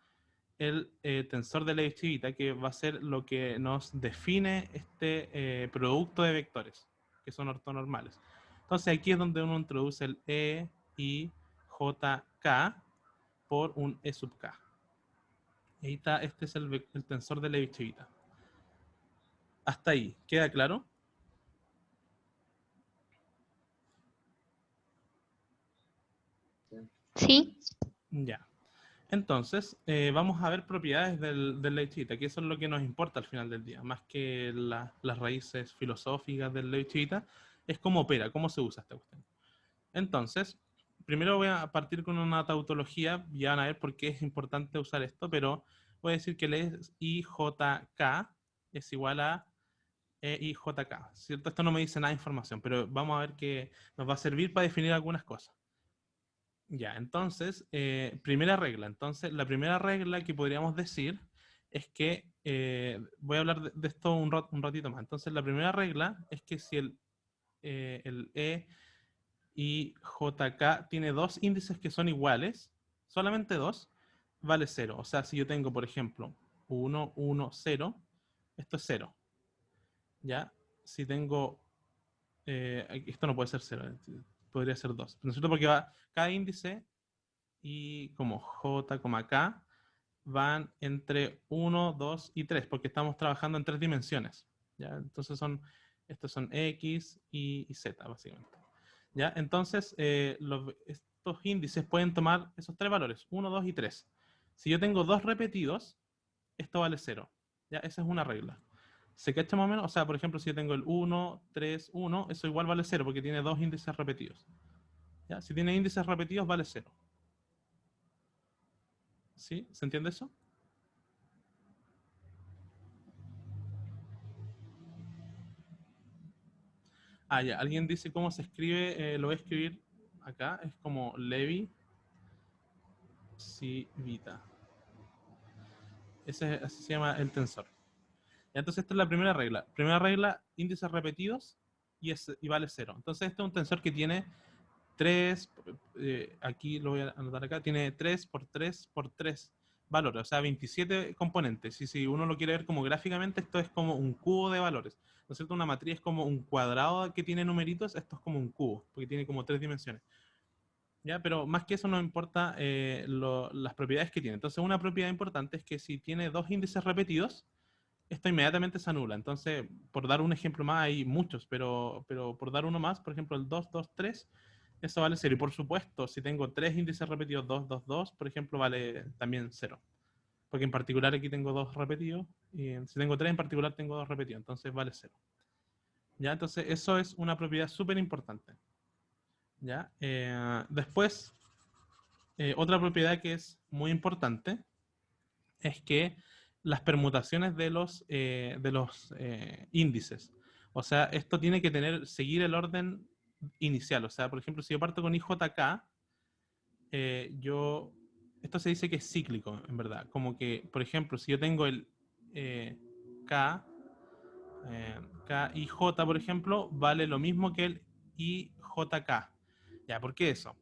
[SPEAKER 1] el tensor de Levi-Civita, que va a ser lo que nos define este producto de vectores, que son ortonormales. Entonces aquí es donde uno introduce el E, I, J, K por un E sub K. Y ahí está, este es el tensor de Levi-Civita. Hasta ahí, ¿queda claro?
[SPEAKER 4] Sí,
[SPEAKER 1] Ya. Entonces, vamos a ver propiedades del Levi-Civita, que eso es lo que nos importa al final del día, más que las raíces filosóficas del Levi-Civita, es cómo opera, cómo se usa esta cuestión. Entonces, primero voy a partir con una tautología, ya van a ver por qué es importante usar esto, pero voy a decir que el IJK es igual a EIJK, ¿cierto? Esto no me dice nada de información, pero vamos a ver que nos va a servir para definir algunas cosas. Ya, entonces, primera regla. Entonces, la primera regla que podríamos decir es que, voy a hablar de esto un ratito más. Entonces, la primera regla es que si el E y JK tiene dos índices que son iguales, solamente dos, vale 0. O sea, si yo tengo, por ejemplo, 1, 1, 0, esto es 0. ¿Ya? Si tengo... esto no puede ser 0, podría ser 2. ¿No es cierto? Porque va cada índice y como J, K van entre 1, 2 y 3, porque estamos trabajando en 3 dimensiones. ¿Ya? Entonces estos son X y Z, básicamente. ¿Ya? Entonces, estos índices pueden tomar esos 3 valores, 1, 2 y 3. Si yo tengo 2 repetidos, esto vale 0. ¿Ya? Esa es una regla. ¿Se cacha más o menos? O sea, por ejemplo, si yo tengo el 1, 3, 1, eso igual vale 0 porque tiene 2 índices repetidos. ¿Ya? Si tiene índices repetidos, vale 0. ¿Sí? ¿Se entiende eso? Ah, ya. Alguien dice cómo se escribe. Lo voy a escribir acá. Es como Levi Civita. Así se llama el tensor. Ya, entonces esta es la primera regla. Primera regla, índices repetidos y vale 0. Entonces este es un tensor que tiene 3, aquí lo voy a anotar acá, tiene 3 por 3 por 3 valores, o sea, 27 componentes. Y si uno lo quiere ver como gráficamente, esto es como un cubo de valores. ¿No es cierto? Una matriz es como un cuadrado que tiene numeritos, esto es como un cubo, porque tiene como 3 dimensiones. ¿Ya? Pero más que eso nos importa las propiedades que tiene. Entonces una propiedad importante es que si tiene 2 índices repetidos, esto inmediatamente se anula. Entonces, por dar un ejemplo más, hay muchos, pero por dar uno más, por ejemplo, el 2, 2, 3, eso vale 0. Y por supuesto, si tengo 3 índices repetidos, 2, 2, 2, por ejemplo, vale también 0. Porque en particular aquí tengo 2 repetidos, y si tengo 3 en particular tengo 2 repetidos, entonces vale 0. ¿Ya? Entonces, eso es una propiedad súper importante. ¿Ya? Después, otra propiedad que es muy importante es que las permutaciones de los índices. O sea, esto tiene que seguir el orden inicial. O sea, por ejemplo, si yo parto con IJK, esto se dice que es cíclico, en verdad. Como que, por ejemplo, si yo tengo el K, K y J, por ejemplo, vale lo mismo que el IJK. Ya, ¿por qué eso?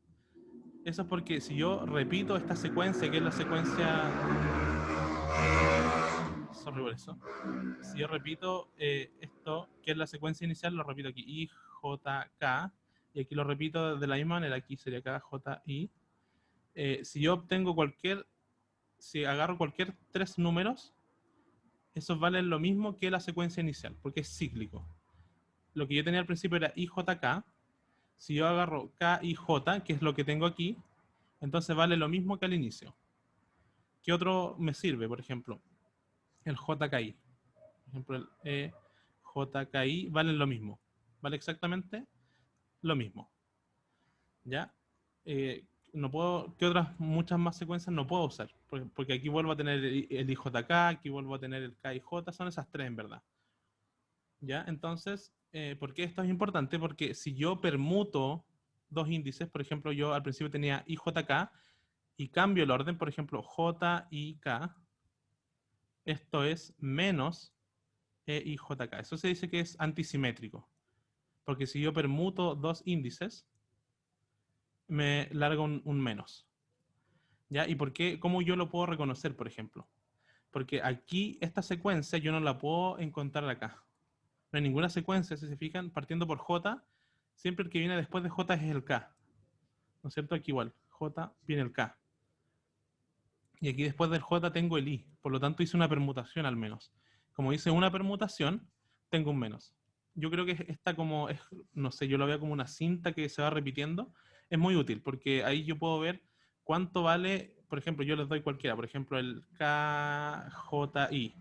[SPEAKER 1] Eso es porque si yo repito esta secuencia, que es la secuencia... Sorry por eso. Si yo repito esto, que es la secuencia inicial, lo repito aquí, I, J, K, y aquí lo repito de la misma manera, aquí sería K, J, I. Si yo obtengo si agarro cualquier 3 números, esos valen lo mismo que la secuencia inicial, porque es cíclico. Lo que yo tenía al principio era I, J, K. Si yo agarro K y J, que es lo que tengo aquí, entonces vale lo mismo que al inicio. ¿Qué otro me sirve, por ejemplo? El JKI. Por ejemplo, el JKI valen lo mismo. Vale exactamente lo mismo. ¿Ya? No puedo, ¿qué otras muchas más secuencias no puedo usar? Porque aquí vuelvo a tener el IJK, aquí vuelvo a tener el KIJ, son esas 3 en verdad. ¿Ya? Entonces, ¿por qué esto es importante? Porque si yo permuto 2 índices, por ejemplo, yo al principio tenía IJK y cambio el orden, por ejemplo, J y K, esto es menos E y JK. Eso se dice que es antisimétrico. Porque si yo permuto 2 índices, me larga un menos. ¿Ya? ¿Y por qué? ¿Cómo yo lo puedo reconocer, por ejemplo? Porque aquí esta secuencia yo no la puedo encontrar acá. No hay ninguna secuencia, si se fijan, partiendo por J, siempre el que viene después de J es el K. ¿No es cierto? Aquí igual, J viene el K. Y aquí después del J tengo el I. Por lo tanto hice una permutación al menos. Como hice una permutación, tengo un menos. Yo creo que esta no sé, yo lo veo como una cinta que se va repitiendo. Es muy útil porque ahí yo puedo ver cuánto vale, por ejemplo, yo les doy cualquiera, por ejemplo, el KJI.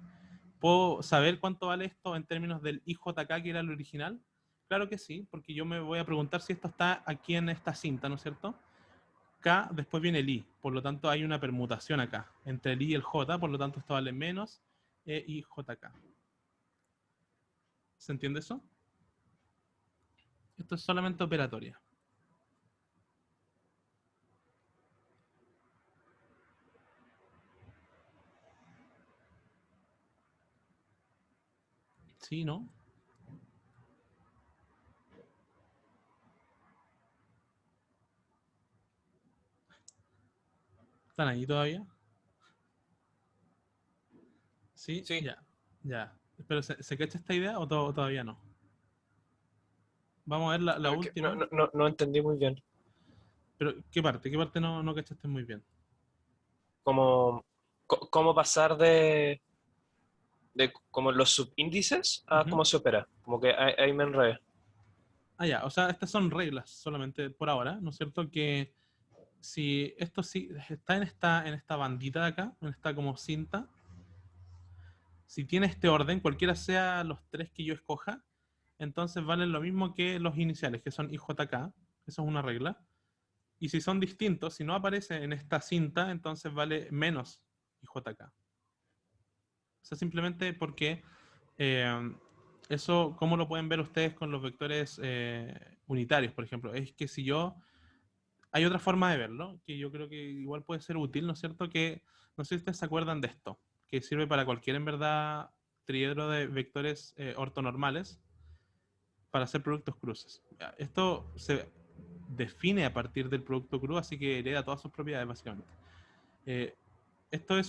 [SPEAKER 1] ¿Puedo saber cuánto vale esto en términos del IJK, que era el original? Claro que sí, porque yo me voy a preguntar si esto está aquí en esta cinta, ¿no es cierto? K, después viene el I, por lo tanto hay una permutación acá, entre el I y el J, por lo tanto esto vale menos EIJK. ¿Se entiende eso? Esto es solamente operatoria. ¿Sí, no? ¿Están ahí todavía? ¿Sí?
[SPEAKER 4] Sí,
[SPEAKER 1] Ya, ya. Pero ¿se cacha esta idea o todavía no? Vamos a ver la
[SPEAKER 4] pero es que
[SPEAKER 1] última.
[SPEAKER 4] no entendí muy bien.
[SPEAKER 1] Pero ¿qué parte? ¿Qué parte no cachaste muy bien?
[SPEAKER 4] Como ¿Cómo pasar de como los subíndices a
[SPEAKER 1] Ujú.
[SPEAKER 4] cómo se opera? Como que ahí me enredé.
[SPEAKER 1] Ah, ya, o sea, estas son reglas solamente por ahora, ¿no es cierto? Que si esto sí está en esta bandita de acá, en esta como cinta, si tiene este orden, cualquiera sea los tres que yo escoja, entonces valen lo mismo que los iniciales, que son IJK, eso es una regla. Y si son distintos, si no aparece en esta cinta, entonces vale menos IJK. O sea, simplemente porque eh, eso, ¿cómo lo pueden ver ustedes con los vectores unitarios, por ejemplo? Es que si yo... Hay otra forma de verlo, que yo creo que igual puede ser útil, ¿no es cierto? Que no sé si ustedes se acuerdan de esto, que sirve para cualquier, en verdad, triedro de vectores ortonormales para hacer productos cruces. Esto se define a partir del producto cruz, así que hereda todas sus propiedades, básicamente. Eh, Esto es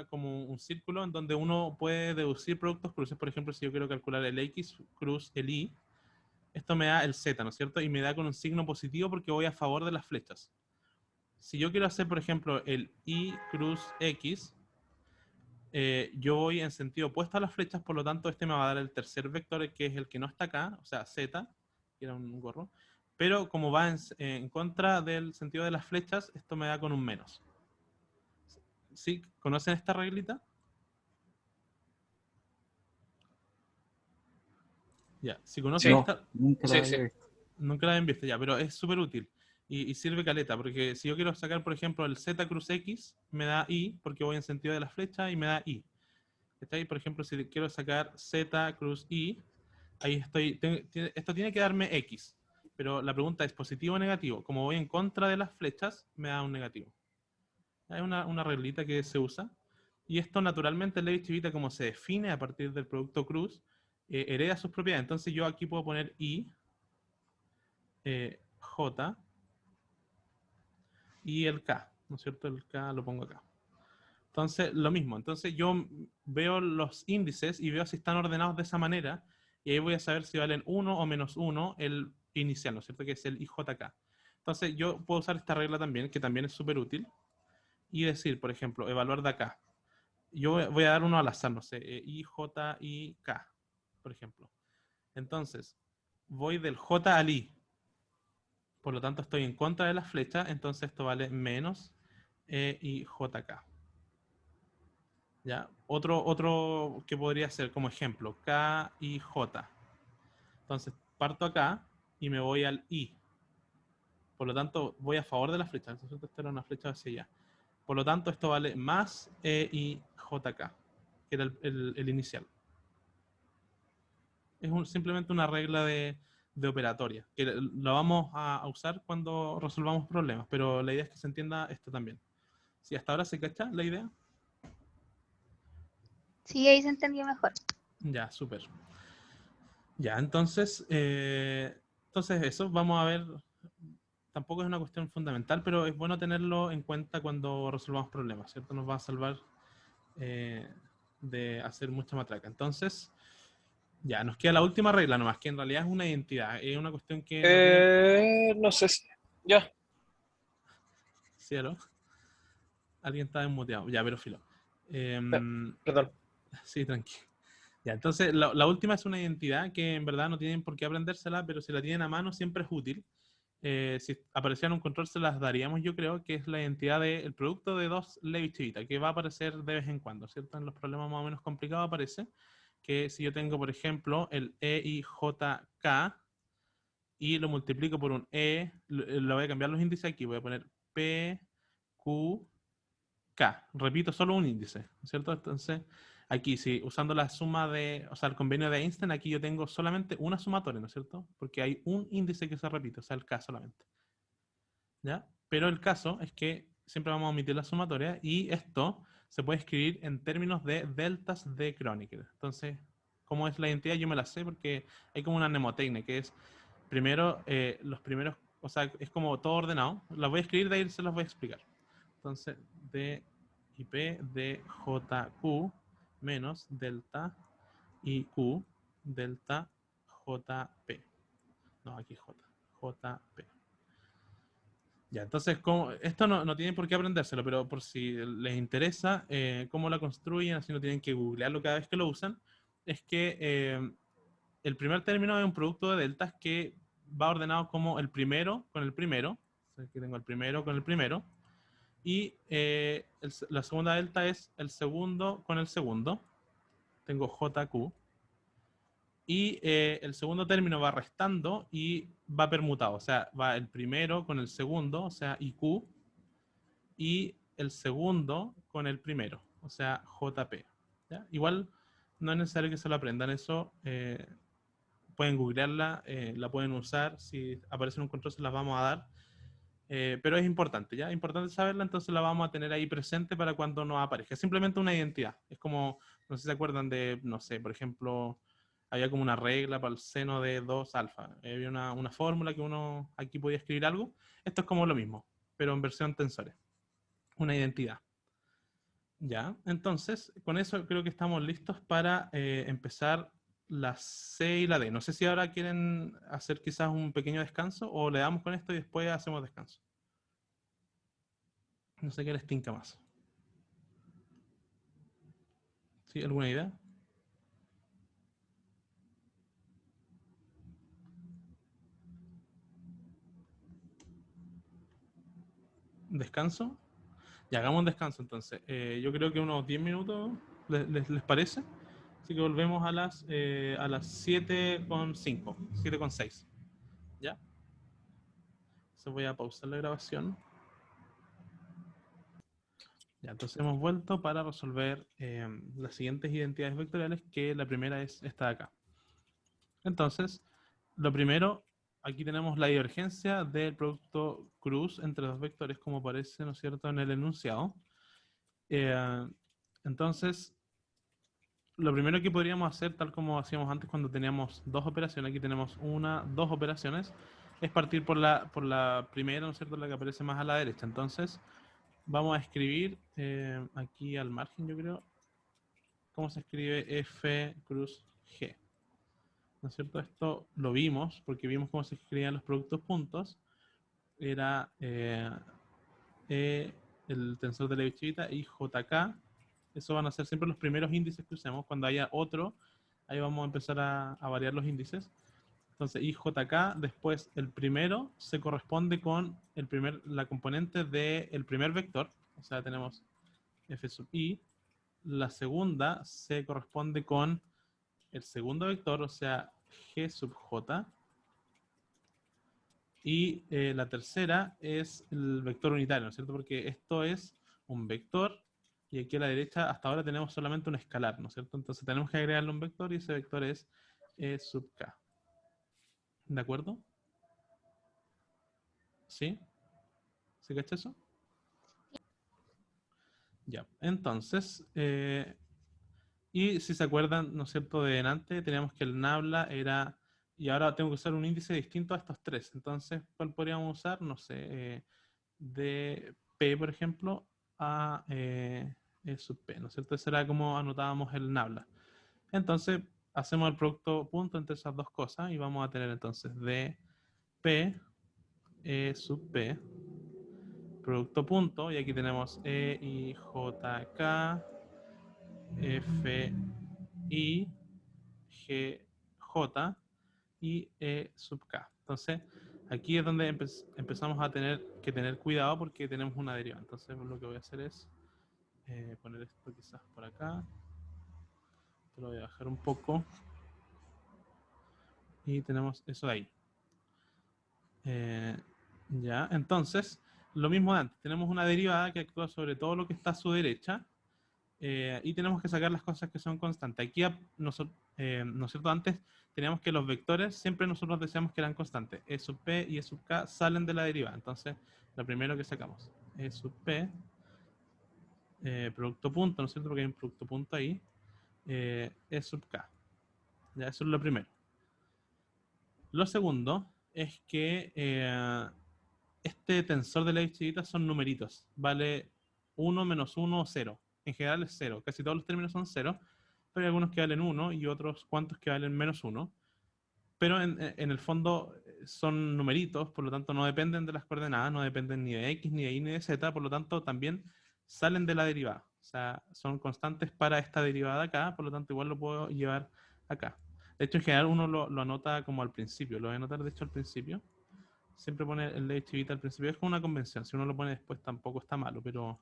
[SPEAKER 1] como un círculo en donde uno puede deducir productos cruces. Por ejemplo, si yo quiero calcular el X cruz el Y, esto me da el Z, ¿no es cierto? Y me da con un signo positivo porque voy a favor de las flechas. Si yo quiero hacer, por ejemplo, el Y cruz X, yo voy en sentido opuesto a las flechas, por lo tanto, este me va a dar el tercer vector, que es el que no está acá, o sea, Z, que era un gorro. Pero como va en contra del sentido de las flechas, esto me da con un menos. ¿Sí? ¿Conocen esta reglita? Ya, si conocen
[SPEAKER 4] Sí,
[SPEAKER 2] No,
[SPEAKER 1] esta,
[SPEAKER 2] nunca la
[SPEAKER 4] sí, sí.
[SPEAKER 2] había visto.
[SPEAKER 1] nunca la habían visto ya, pero es súper útil. Y sirve caleta, porque si yo quiero sacar, por ejemplo, el Z cruz X, me da Y, porque voy en sentido de las flechas, y me da Y. ¿Está ahí? Por ejemplo, si quiero sacar Z cruz Y, ahí estoy. Esto tiene que darme X. Pero la pregunta es positivo o negativo. Como voy en contra de las flechas, me da un negativo. Es una reglita que se usa. Y esto naturalmente en Levi-Civita, como se define a partir del producto cruz, hereda sus propiedades. Entonces yo aquí puedo poner I, J y el K. ¿No es cierto? El K lo pongo acá. Entonces, lo mismo. Entonces, yo veo los índices y veo si están ordenados de esa manera. Y ahí voy a saber si valen 1 o menos 1 el inicial, ¿no es cierto? Que es el IJK. Entonces, yo puedo usar esta regla también, que también es súper útil. Y decir, por ejemplo, evaluar de acá. Yo voy a dar uno al azar, no sé, IJ y K, por ejemplo. Entonces, voy del J al I. Por lo tanto, estoy en contra de la flecha. Entonces, esto vale menos IJK. ¿Ya? Otro que podría ser como ejemplo, K y J. Entonces parto acá y me voy al I. Por lo tanto, voy a favor de la flecha. Entonces esta era una flecha hacia allá. Por lo tanto, esto vale más E y JK, que era el inicial. Es simplemente una regla de operatoria, que la vamos a usar cuando resolvamos problemas, pero la idea es que se entienda esto también. Si hasta ahora se cacha la idea,
[SPEAKER 5] Sí, ahí se entendió mejor.
[SPEAKER 1] ya, súper. Ya, entonces eso, vamos a ver, tampoco es una cuestión fundamental, pero es bueno tenerlo en cuenta cuando resolvamos problemas, ¿cierto? Nos va a salvar eh, de hacer mucha matraca. Entonces, ya, nos queda la última regla nomás, que en realidad es una identidad, es una cuestión que no tiene...
[SPEAKER 4] No sé si... Ya.
[SPEAKER 1] Cielo, alguien está desmuteado, ya, pero filo.
[SPEAKER 4] Ya, perdón.
[SPEAKER 1] Sí, tranquilo. Ya, entonces la última es una identidad que en verdad no tienen por qué aprendérsela, pero si la tienen a mano siempre es útil. Si apareciera en un control se las daríamos, yo creo, que es la identidad del producto de dos Levi-Civita, que va a aparecer de vez en cuando, ¿cierto? En los problemas más o menos complicados aparece que si yo tengo, por ejemplo, el EIJK y lo multiplico por un lo voy a cambiar los índices aquí, voy a poner PQ K. Repito, solo un índice, ¿cierto? Entonces, aquí, si usando la suma o sea, el convenio de Einstein, aquí yo tengo solamente una sumatoria, ¿no es cierto? Porque hay un índice que se repite, o sea, el K solamente. ¿Ya? Pero el caso es que siempre vamos a omitir la sumatoria y esto se puede escribir en términos de deltas de Kronecker. Entonces, ¿cómo es la identidad? Yo me la sé porque hay como una mnemotecnia que es primero, los primeros, o sea, es como todo ordenado. Las voy a escribir, de ahí se las voy a explicar. Entonces, D IP de JQ menos delta IQ delta JP. No, aquí J. JP. Ya, entonces, esto no tienen por qué aprendérselo, pero por si les interesa cómo la construyen, así no tienen que googlearlo cada vez que lo usan, es que el primer término es un producto de deltas que va ordenado como el primero con el primero. O sea, aquí tengo el primero con el primero. Y la segunda delta es el segundo con el segundo. Tengo JQ. Y el segundo término va restando y va permutado. O sea, va el primero con el segundo, o sea, IQ. Y el segundo con el primero, o sea, JP. ¿Ya? Igual no es necesario que se lo aprendan eso. Pueden googlearla, la pueden usar. Si aparece en un control se las vamos a dar. Pero es importante, ¿ya? Es importante saberla, entonces la vamos a tener ahí presente para cuando nos aparezca. Es simplemente una identidad. Es como, no sé si se acuerdan de, no sé, por ejemplo, había como una regla para el seno de 2 alfa. Había una fórmula que uno aquí podía escribir algo. Esto es como lo mismo, pero en versión tensores. Una identidad. Ya, entonces, con eso creo que estamos listos para empezar la C y la D. No sé si ahora quieren hacer quizás un pequeño descanso o le damos con esto y después hacemos descanso. No sé qué les tinca más. ¿Sí? ¿Alguna idea? ¿Descanso? Ya, hagamos un descanso entonces. Yo creo que unos 10 minutos, ¿les parece? Así que volvemos a las 7:05, 7:06. ¿Ya? Entonces voy a pausar la grabación. Ya, entonces hemos vuelto para resolver las siguientes identidades vectoriales, que la primera es esta de acá. Entonces, lo primero, aquí tenemos la divergencia del producto cruz entre dos vectores, como aparece, ¿no es cierto?, en el enunciado. Entonces, lo primero que podríamos hacer, tal como hacíamos antes cuando teníamos dos operaciones, aquí tenemos dos operaciones, es partir por la primera, ¿no es cierto?, la que aparece más a la derecha. Entonces, vamos a escribir aquí al margen, yo creo, cómo se escribe F cruz G. ¿No es cierto? Esto lo vimos porque vimos cómo se escribían los productos puntos. Era el tensor de Levi-Civita y JK. Eso van a ser siempre los primeros índices que usemos. Cuando haya otro, ahí vamos a empezar a variar los índices. Entonces, IJK, después el primero se corresponde con la componente del primer vector. O sea, tenemos F sub I. La segunda se corresponde con el segundo vector, o sea, G sub J. Y la tercera es el vector unitario, ¿no es cierto? Porque esto es un vector y aquí a la derecha hasta ahora tenemos solamente un escalar, ¿no es cierto? Entonces tenemos que agregarle un vector y ese vector es E sub K. ¿De acuerdo? ¿Sí? ¿Se cacha eso? Ya, entonces, y si se acuerdan, ¿no es cierto?, de delante, teníamos que el nabla era, y ahora tengo que usar un índice distinto a estos tres. Entonces, ¿cuál podríamos usar? No sé, de P, por ejemplo, a E sub P, ¿no es cierto? Ese era como anotábamos el nabla. Entonces, hacemos el producto punto entre esas dos cosas y vamos a tener entonces de P, E sub P, producto punto, y aquí tenemos E, I, J, K, F, I, G, J y E sub K. Entonces, aquí es donde empezamos a tener que tener cuidado porque tenemos una deriva. Entonces, lo que voy a hacer es poner esto quizás por acá. Esto lo voy a bajar un poco. Y tenemos eso de ahí. Ya, entonces, lo mismo de antes. Tenemos una derivada que actúa sobre todo lo que está a su derecha. Y tenemos que sacar las cosas que son constantes. Aquí, ¿no es cierto? Antes teníamos que los vectores siempre nosotros decíamos que eran constantes. E sub P y E sub K salen de la derivada. Entonces, lo primero que sacamos, E sub P, producto punto, ¿no es cierto? Porque hay un producto punto ahí. E sub K. Ya, eso es lo primero. Lo segundo es que este tensor de Levi-Civita son numeritos. Vale 1, menos 1 o 0. En general es 0. Casi todos los términos son 0. Pero hay algunos que valen 1 y otros cuantos que valen menos 1. Pero en el fondo son numeritos, por lo tanto no dependen de las coordenadas, no dependen ni de x, ni de y, ni de z, por lo tanto también salen de la derivada. O sea, son constantes para esta derivada acá, por lo tanto igual lo puedo llevar acá. De hecho, en general uno lo anota como al principio, lo voy a anotar de hecho al principio. Siempre pone el de chivita al principio, es como una convención. Si uno lo pone después tampoco está malo, pero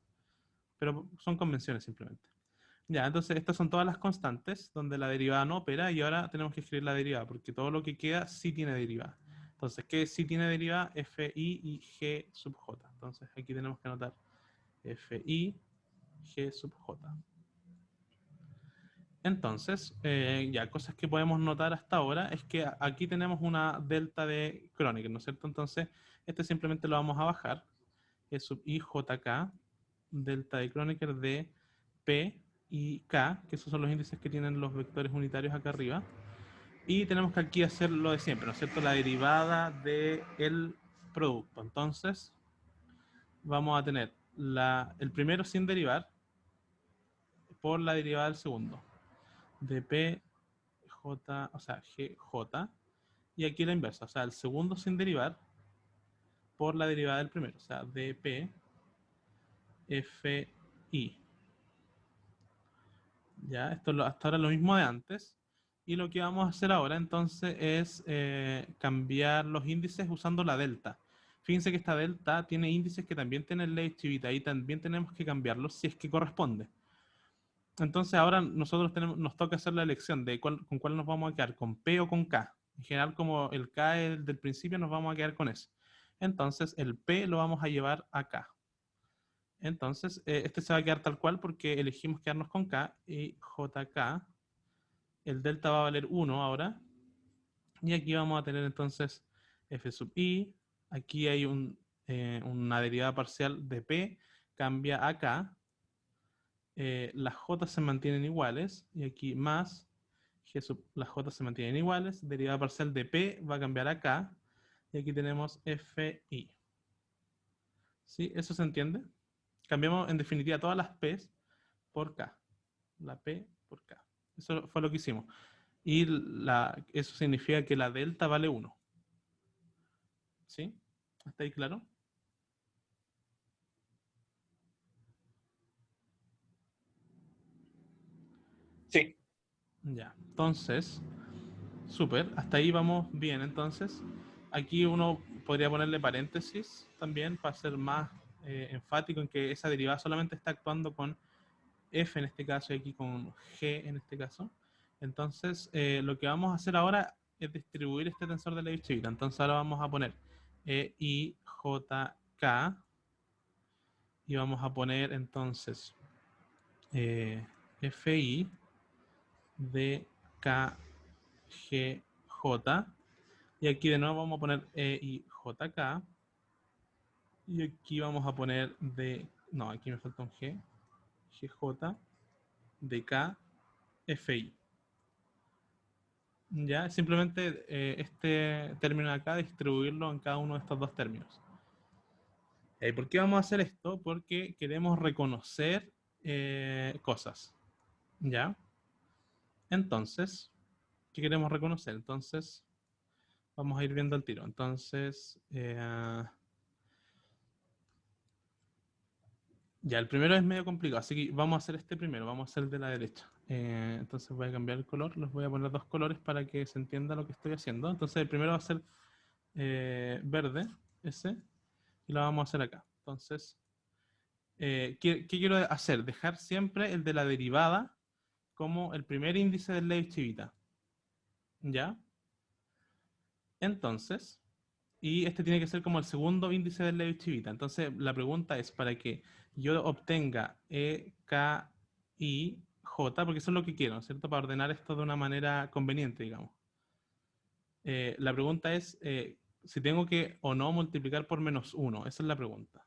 [SPEAKER 1] son convenciones simplemente. Ya, entonces estas son todas las constantes donde la derivada no opera y ahora tenemos que escribir la derivada porque todo lo que queda sí tiene derivada. Entonces, ¿qué sí tiene derivada? Fi y g sub j. Entonces aquí tenemos que anotar Fi, g sub j. Entonces, ya, cosas que podemos notar hasta ahora es que aquí tenemos una delta de Kronecker, ¿no es cierto? Entonces, este simplemente lo vamos a bajar. E sub i jk, delta de Kronecker de p y k, que esos son los índices que tienen los vectores unitarios acá arriba. Y tenemos que aquí hacer lo de siempre, ¿no es cierto? La derivada del producto. Entonces, vamos a tener el primero sin derivar por la derivada del segundo. De p, j, o sea, gj. Y aquí la inversa, o sea, el segundo sin derivar por la derivada del primero, o sea, dp fi. Ya, esto hasta ahora lo mismo de antes. Y lo que vamos a hacer ahora entonces es cambiar los índices usando la delta. Fíjense que esta delta tiene índices que también tienen ley chivita y también tenemos que cambiarlos si es que corresponde. Entonces ahora nosotros nos toca hacer la elección de con cuál nos vamos a quedar, con P o con K. En general, como el K es del principio, nos vamos a quedar con ese. Entonces el P lo vamos a llevar acá. Entonces, este se va a quedar tal cual porque elegimos quedarnos con K y JK. El delta va a valer 1 ahora. Y aquí vamos a tener entonces F sub I. Aquí hay una derivada parcial de P. Cambia a K. Las J se mantienen iguales. Y aquí más. Las J se mantienen iguales. Derivada parcial de P va a cambiar a K. Y aquí tenemos FI. ¿Sí? ¿Eso se entiende? Cambiamos en definitiva todas las P's por K. La P por K. Eso fue lo que hicimos. Y eso significa que la delta vale 1. ¿Sí? ¿Está ahí claro?
[SPEAKER 4] Sí.
[SPEAKER 1] Ya. Entonces, súper. Hasta ahí vamos bien. Entonces, aquí uno podría ponerle paréntesis también para ser más enfático en que esa derivada solamente está actuando con F en este caso y aquí con G en este caso. Entonces, lo que vamos a hacer ahora es distribuir este tensor de Leibniz. Entonces ahora vamos a poner EIJK y vamos a poner entonces FI de KGJ y aquí de nuevo vamos a poner EIJK y aquí vamos a poner no, aquí me falta un G, GJ de KFI. Ya, simplemente este término de acá, distribuirlo en cada uno de estos dos términos. ¿Por qué vamos a hacer esto? Porque queremos reconocer cosas. ¿Ya? Entonces, ¿qué queremos reconocer? Entonces, vamos a ir viendo el tiro. Entonces, ya, el primero es medio complicado, así que vamos a hacer este primero, vamos a hacer el de la derecha. Entonces voy a cambiar el color, los voy a poner dos colores para que se entienda lo que estoy haciendo. Entonces el primero va a ser verde, ese, y lo vamos a hacer acá. Entonces, ¿qué quiero hacer? Dejar siempre el de la derivada como el primer índice del Leibniz-Civita. ¿Ya? Entonces, y este tiene que ser como el segundo índice del Leibniz-Civita. Entonces, la pregunta es para que yo obtenga E, K, I, J, porque eso es lo que quiero, ¿cierto? Para ordenar esto de una manera conveniente, digamos. La pregunta es si tengo que o no multiplicar por -1. Esa es la pregunta.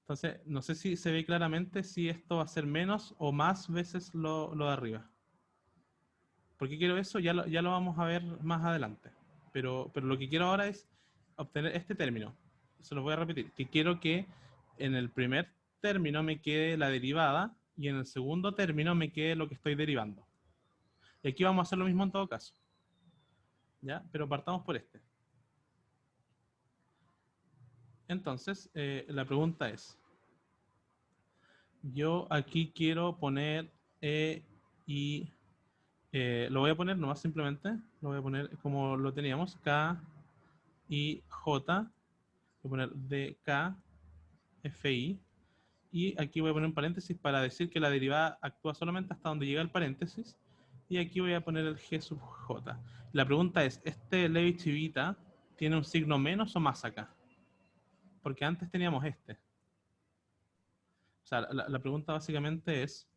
[SPEAKER 1] Entonces, no sé si se ve claramente si esto va a ser menos o más veces lo de arriba. ¿Por qué quiero eso? Ya lo vamos a ver más adelante. Pero lo que quiero ahora es obtener este término. Se los voy a repetir. Que quiero que en el primer término me quede la derivada y en el segundo término me quede lo que estoy derivando. Y aquí vamos a hacer lo mismo en todo caso. ¿Ya? Pero partamos por este. Entonces, la pregunta es, yo aquí quiero poner y lo voy a poner nomás simplemente, lo voy a poner como lo teníamos, K, I, J, voy a poner D, K, F, I, y aquí voy a poner un paréntesis para decir que la derivada actúa solamente hasta donde llega el paréntesis, y aquí voy a poner el G sub J. La pregunta es, ¿este Levi-Civita tiene un signo menos o más acá? Porque antes teníamos este. O sea, la pregunta básicamente es,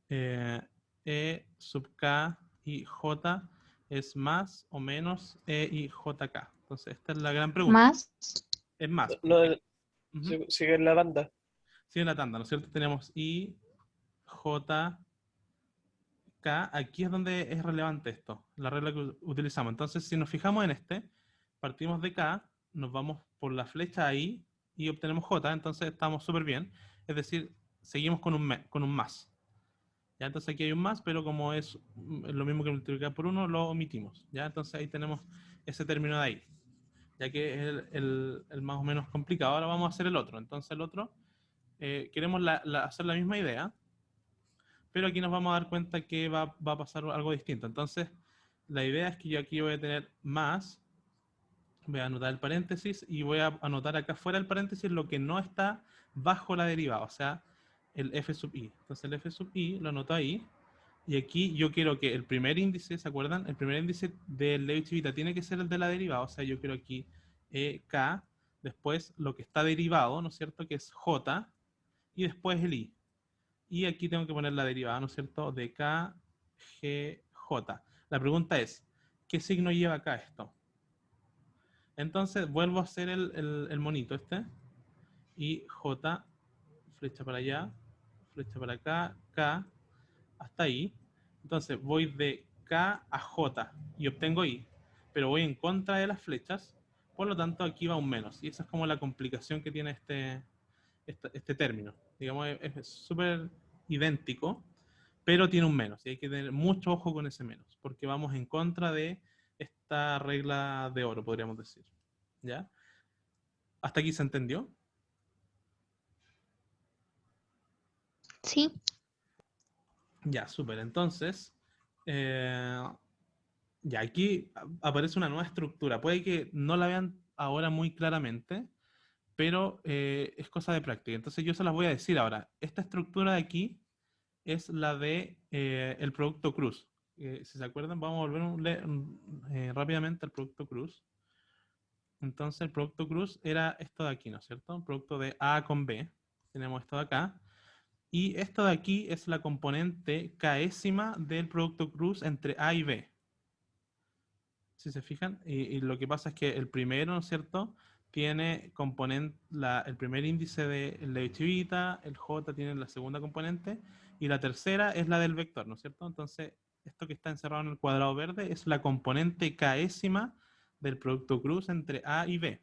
[SPEAKER 1] E sub K y J es más o menos E y JK. Entonces, esta es la gran pregunta.
[SPEAKER 5] Más.
[SPEAKER 1] Es más.
[SPEAKER 4] No,
[SPEAKER 1] Ujú.
[SPEAKER 4] sigue en la banda.
[SPEAKER 1] Sigue en la tanda, ¿no es cierto? Tenemos I, J, K. Aquí es donde es relevante esto, la regla que utilizamos. Entonces, si nos fijamos en este, partimos de K, nos vamos por la flecha ahí y obtenemos J, entonces estamos súper bien. Es decir, seguimos con un más. ¿Ya? Entonces aquí hay un más, pero como es lo mismo que multiplicar por 1, lo omitimos. ¿Ya? Entonces ahí tenemos ese término de ahí, ya que es el más o menos complicado. Ahora vamos a hacer el otro. Entonces el otro, queremos hacer la misma idea, pero aquí nos vamos a dar cuenta que va a pasar algo distinto. Entonces la idea es que yo aquí voy a tener más, voy a anotar el paréntesis y voy a anotar acá fuera del paréntesis lo que no está bajo la derivada, o sea, el f sub i. Entonces el f sub i lo anoto ahí. Y aquí yo quiero que el primer índice, ¿se acuerdan? El primer índice del Levi-Civita tiene que ser el de la derivada. O sea, yo quiero aquí K, después lo que está derivado, ¿no es cierto? Que es J, y después el I. Y aquí tengo que poner la derivada, ¿no es cierto? De K, G, J. La pregunta es, ¿qué signo lleva acá esto? Entonces vuelvo a hacer el monito este. Y J, flecha para allá, flecha para acá, K, hasta I. Entonces voy de K a J y obtengo I, pero voy en contra de las flechas, por lo tanto aquí va un menos. Y esa es como la complicación que tiene este término. Digamos, es súper idéntico, pero tiene un menos. Y hay que tener mucho ojo con ese menos, porque vamos en contra de esta regla de oro, podríamos decir. ¿Ya? ¿Hasta aquí se entendió?
[SPEAKER 5] Sí.
[SPEAKER 1] Ya, súper. Entonces, ya aquí aparece una nueva estructura. Puede que no la vean ahora muy claramente, pero es cosa de práctica. Entonces yo se las voy a decir ahora. Esta estructura de aquí es la de el producto cruz. Si se acuerdan, vamos a volver rápidamente al producto cruz. Entonces el producto cruz era esto de aquí, ¿no es cierto? Un producto de A con B. Tenemos esto de acá. Y esto de aquí es la componente késima del producto cruz entre A y B. Si se fijan, y lo que pasa es que el primero, ¿no es cierto?, tiene componente, el primer índice de Levi-Civita, el J tiene la segunda componente, y la tercera es la del vector, ¿no es cierto? Entonces, esto que está encerrado en el cuadrado verde es la componente késima del producto cruz entre A y B.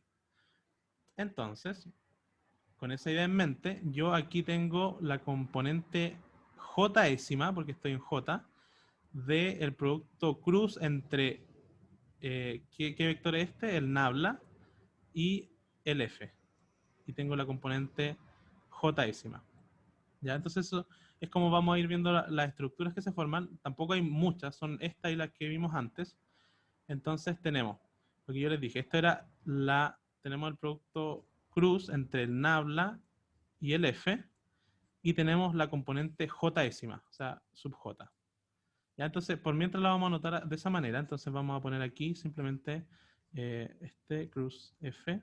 [SPEAKER 1] Entonces, con esa idea en mente, yo aquí tengo la componente Jésima, porque estoy en J, del producto cruz entre ¿qué vector es este? El nabla y el f. Y tengo la componente Jésima. ¿Ya? Entonces eso es como vamos a ir viendo las estructuras que se forman. Tampoco hay muchas, son estas y las que vimos antes. Entonces tenemos, lo que yo les dije, tenemos el producto cruz entre el nabla y el f, y tenemos la componente Jésima, o sea, sub j. ¿Ya? Entonces, por mientras la vamos a anotar de esa manera, entonces vamos a poner aquí simplemente cruz F,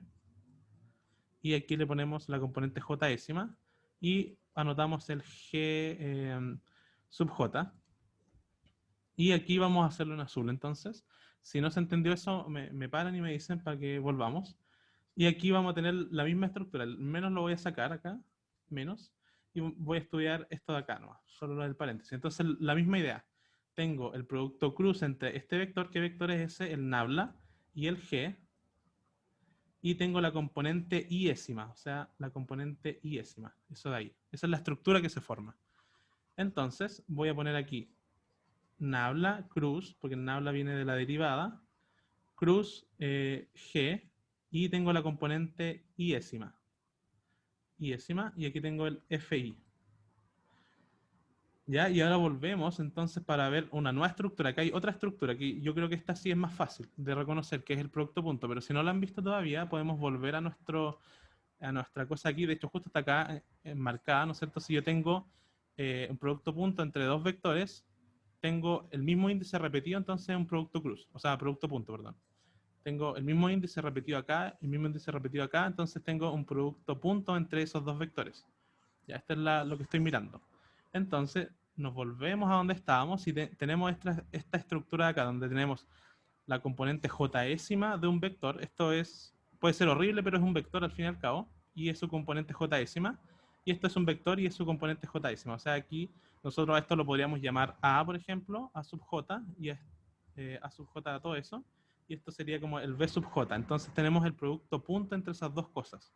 [SPEAKER 1] y aquí le ponemos la componente Jésima, y anotamos el G sub J, y aquí vamos a hacerlo en azul. Entonces, si no se entendió eso, me paran y me dicen para que volvamos. Y aquí vamos a tener la misma estructura, el menos lo voy a sacar acá, menos, y voy a estudiar esto de acá nomás, solo lo del paréntesis. Entonces, la misma idea. Tengo el producto cruz entre este vector, ¿qué vector es ese? El nabla, y el G, y tengo la componente iésima, o sea, la componente iésima, eso de ahí. Esa es la estructura que se forma. Entonces, voy a poner aquí nabla, cruz, porque el nabla viene de la derivada, cruz G, y tengo la componente iésima. Iésima, y aquí tengo el FI. ¿Ya? Y ahora volvemos entonces para ver una nueva estructura. Acá hay otra estructura que yo creo que esta sí es más fácil de reconocer, que es el producto punto. Pero si no la han visto todavía, podemos volver a nuestra cosa aquí. De hecho, justo está acá enmarcada, ¿no es cierto? Si yo tengo un producto punto entre dos vectores, tengo el mismo índice repetido, entonces es un producto cruz. O sea, producto punto, perdón. Tengo el mismo índice repetido acá, el mismo índice repetido acá, entonces tengo un producto punto entre esos dos vectores. Ya, esto es lo que estoy mirando. Entonces, nos volvemos a donde estábamos y tenemos esta estructura de acá, donde tenemos la componente jésima de un vector. Esto puede ser horrible, pero es un vector al fin y al cabo, y es su componente jésima. Y esto es un vector y es su componente jésima. O sea, aquí nosotros a esto lo podríamos llamar A, por ejemplo, A sub j, y A sub j a todo eso. Y esto sería como el B sub j. Entonces tenemos el producto punto entre esas dos cosas.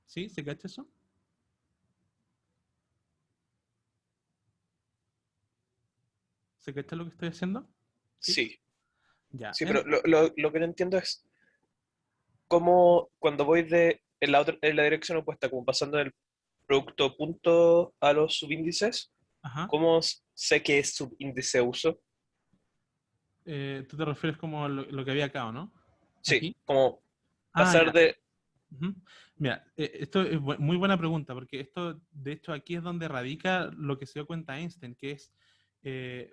[SPEAKER 1] ¿Sí? ¿Se cacha eso? ¿Se cacha lo que estoy haciendo?
[SPEAKER 4] Sí,
[SPEAKER 1] Ya.
[SPEAKER 4] sí, pero lo que no entiendo es cómo cuando voy en la dirección opuesta, como pasando del producto punto a los subíndices,
[SPEAKER 1] Ajá.
[SPEAKER 4] ¿cómo sé qué subíndice uso?
[SPEAKER 1] Tú te refieres como lo que había acá, ¿o no?
[SPEAKER 4] Sí,
[SPEAKER 1] Aquí.
[SPEAKER 4] como
[SPEAKER 1] Ah,
[SPEAKER 4] pasar
[SPEAKER 1] ya.
[SPEAKER 4] de...
[SPEAKER 1] Ujú. Mira, esto es muy buena pregunta, porque esto, de hecho, aquí es donde radica lo que se dio cuenta Einstein, que es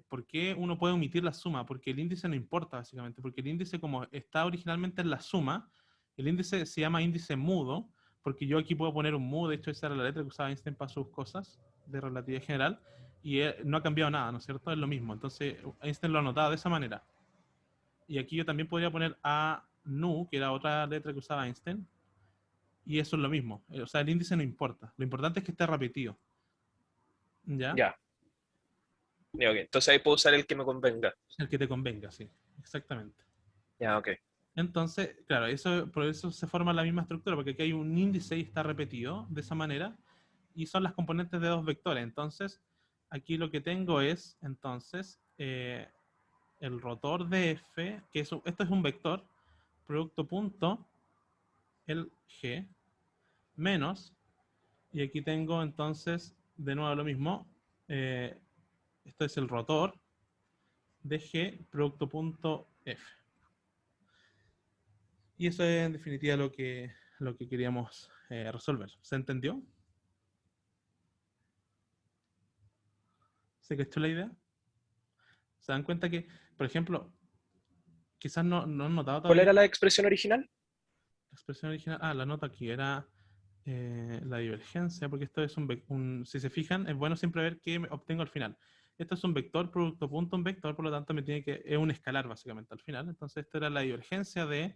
[SPEAKER 1] por qué uno puede omitir la suma, porque el índice no importa, básicamente, porque el índice, como está originalmente en la suma, el índice se llama índice mudo, porque yo aquí puedo poner un mu, de hecho, esa era la letra que usaba Einstein para sus cosas de relatividad general, y no ha cambiado nada, ¿no es cierto? Es lo mismo. Entonces, Einstein lo anotaba de esa manera. Y aquí yo también podría poner a nu, que era otra letra que usaba Einstein, y eso es lo mismo. O sea, el índice no importa. Lo importante es que esté repetido. ¿Ya?
[SPEAKER 4] Ya, ya, ok. Entonces ahí puedo usar el que me convenga.
[SPEAKER 1] El que te convenga, sí. Exactamente.
[SPEAKER 4] Ya, ok.
[SPEAKER 1] Entonces, claro, por eso se forma la misma estructura, porque aquí hay un índice y está repetido de esa manera, y son las componentes de dos vectores. Entonces, aquí lo que tengo es, entonces, el rotor de F, esto es un vector, producto punto, el G, menos, y aquí tengo entonces, de nuevo lo mismo, eh, esto es el rotor de G, producto punto F. Y eso es en definitiva lo que queríamos resolver. ¿Se entendió? ¿Se cachó la idea? ¿Se dan cuenta que, por ejemplo, quizás no han notado
[SPEAKER 4] ¿Cuál
[SPEAKER 1] todavía
[SPEAKER 4] era la expresión original?
[SPEAKER 1] la expresión original? Ah, la nota aquí era la divergencia, porque esto es si se fijan, es bueno siempre ver qué obtengo al final. Esto es un vector, producto punto, un vector, por lo tanto es un escalar básicamente al final. Entonces esto era la divergencia de,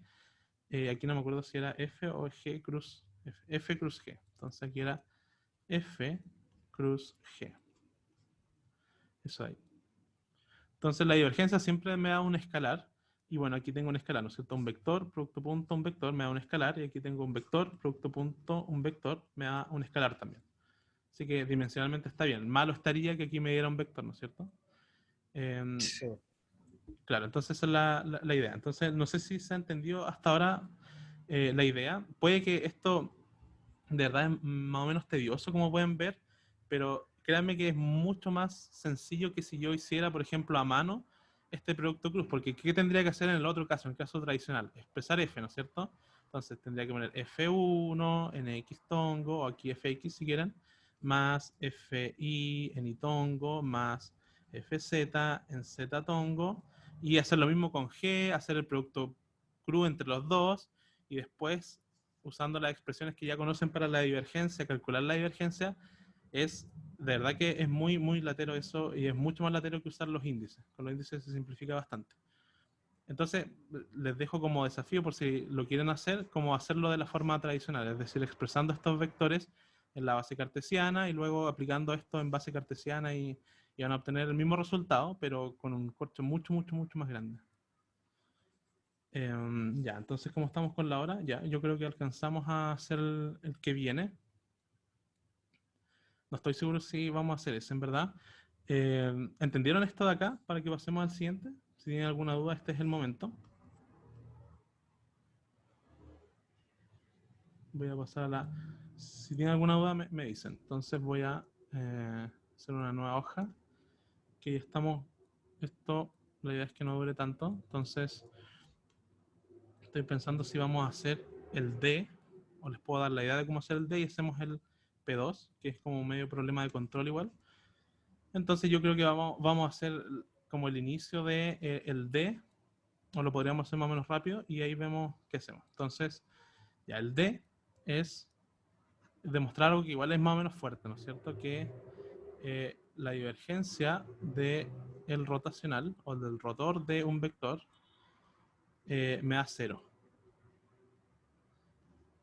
[SPEAKER 1] aquí no me acuerdo si era F o G cruz, F cruz G. Entonces aquí era F cruz G. Eso ahí. Entonces la divergencia siempre me da un escalar. Y bueno, aquí tengo un escalar, ¿no es cierto? Un vector, producto punto, un vector, me da un escalar. Y aquí tengo un vector, producto punto, un vector, me da un escalar también. Así que dimensionalmente está bien. Malo estaría que aquí me diera un vector, ¿no es cierto?
[SPEAKER 4] Sí.
[SPEAKER 1] Claro, entonces esa es la idea. Entonces, no sé si se ha entendido hasta ahora la idea. Puede que esto de verdad es más o menos tedioso, como pueden ver, pero créanme que es mucho más sencillo que si yo hiciera, por ejemplo, a mano este producto cruz, porque ¿qué tendría que hacer en el otro caso, en el caso tradicional? Expresar f, ¿no es cierto? Entonces tendría que poner f1 en x tongo, o aquí fx si quieren, más fi en y tongo, más fz en z tongo, y hacer lo mismo con g, hacer el producto cruz entre los dos, y después usando las expresiones que ya conocen para la divergencia, calcular la divergencia, es de verdad que es muy, muy latero eso y es mucho más latero que usar los índices. Con los índices se simplifica bastante. Entonces, les dejo como desafío por si lo quieren hacer, como hacerlo de la forma tradicional, es decir, expresando estos vectores en la base cartesiana y luego aplicando esto en base cartesiana y van a obtener el mismo resultado, pero con un corte mucho, mucho, mucho más grande. Ya, entonces como estamos con la hora, ya, yo creo que alcanzamos a hacer el que viene. No estoy seguro si vamos a hacer ese, en verdad. ¿Entendieron esto de acá para que pasemos al siguiente? Si tienen alguna duda, este es el momento. voy a pasar a la... Si tienen alguna duda me dicen. Entonces voy a hacer una nueva hoja. Que ya estamos... Esto, la idea es que no dure tanto. Entonces, estoy pensando si vamos a hacer el D, o les puedo dar la idea de cómo hacer el D y hacemos el P2, que es como medio problema de control igual. Entonces yo creo que vamos a hacer como el inicio de el D, o lo podríamos hacer más o menos rápido, y ahí vemos qué hacemos. Entonces, ya el D es demostrar algo que igual es más o menos fuerte, ¿no es cierto? Que la divergencia del rotacional, o del rotor de un vector, me da 0.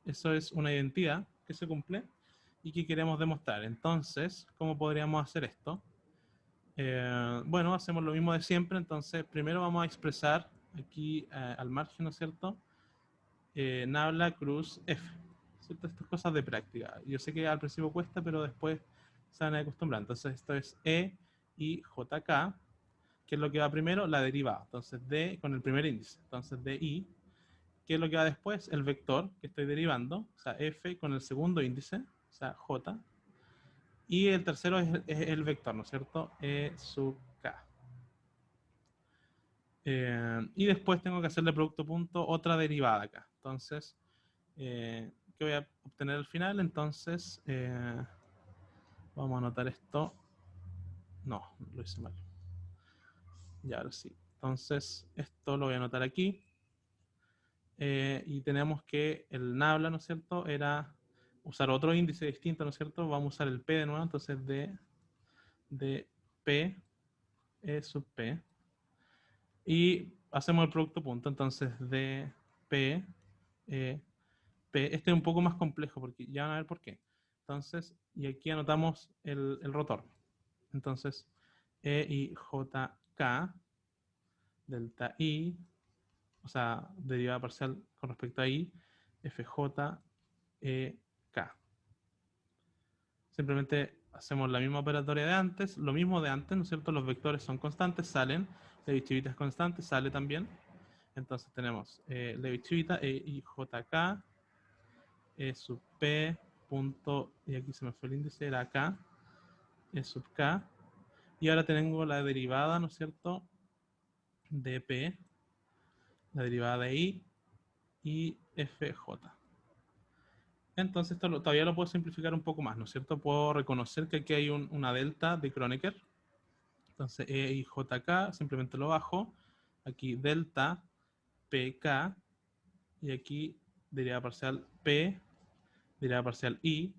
[SPEAKER 1] Eso es una identidad que se cumple y que queremos demostrar. Entonces, ¿cómo podríamos hacer esto? Bueno, hacemos lo mismo de siempre. Entonces, primero vamos a expresar aquí al margen, ¿no es cierto? Nabla, cruz, F. ¿Cierto? Estas cosas de práctica. Yo sé que al principio cuesta, pero después se van a acostumbrar. Entonces, esto es E y JK, que es lo que va primero, la derivada. Entonces, D con el primer índice. Entonces, DI. ¿Qué es lo que va después? El vector que estoy derivando, o sea, F con el segundo índice, o sea, J. Y el tercero es el vector, ¿no es cierto? E sub K. Y después tengo que hacerle producto punto otra derivada acá. Entonces, ¿qué voy a obtener al final? Entonces, vamos a anotar esto. No, lo hice mal. Ya, ahora sí. Entonces, esto lo voy a anotar aquí. Y tenemos que el nabla, ¿no es cierto? Era usar otro índice distinto, ¿no es cierto? Vamos a usar el P de nuevo, entonces de P, E sub P. Y hacemos el producto punto, entonces de P, E, P. Este es un poco más complejo, porque ya van a ver por qué. Entonces, y aquí anotamos el rotor. Entonces, E y J, K, delta I, o sea, derivada parcial con respecto a I, FJ, K. Simplemente hacemos la misma operatoria de antes, lo mismo de antes, ¿no es cierto? Los vectores son constantes, salen, Levi-Civita es constante, sale también. Entonces tenemos Levi-Civita, EIJK, E sub P, punto, y aquí se me fue el índice, era K, E sub K. Y ahora tengo la derivada, ¿no es cierto? De P, la derivada de I y FJ. Entonces esto todavía lo puedo simplificar un poco más, ¿no es cierto? Puedo reconocer que aquí hay una delta de Kronecker. Entonces E y JK, simplemente lo bajo. Aquí delta PK. Y aquí derivada parcial P, derivada parcial I,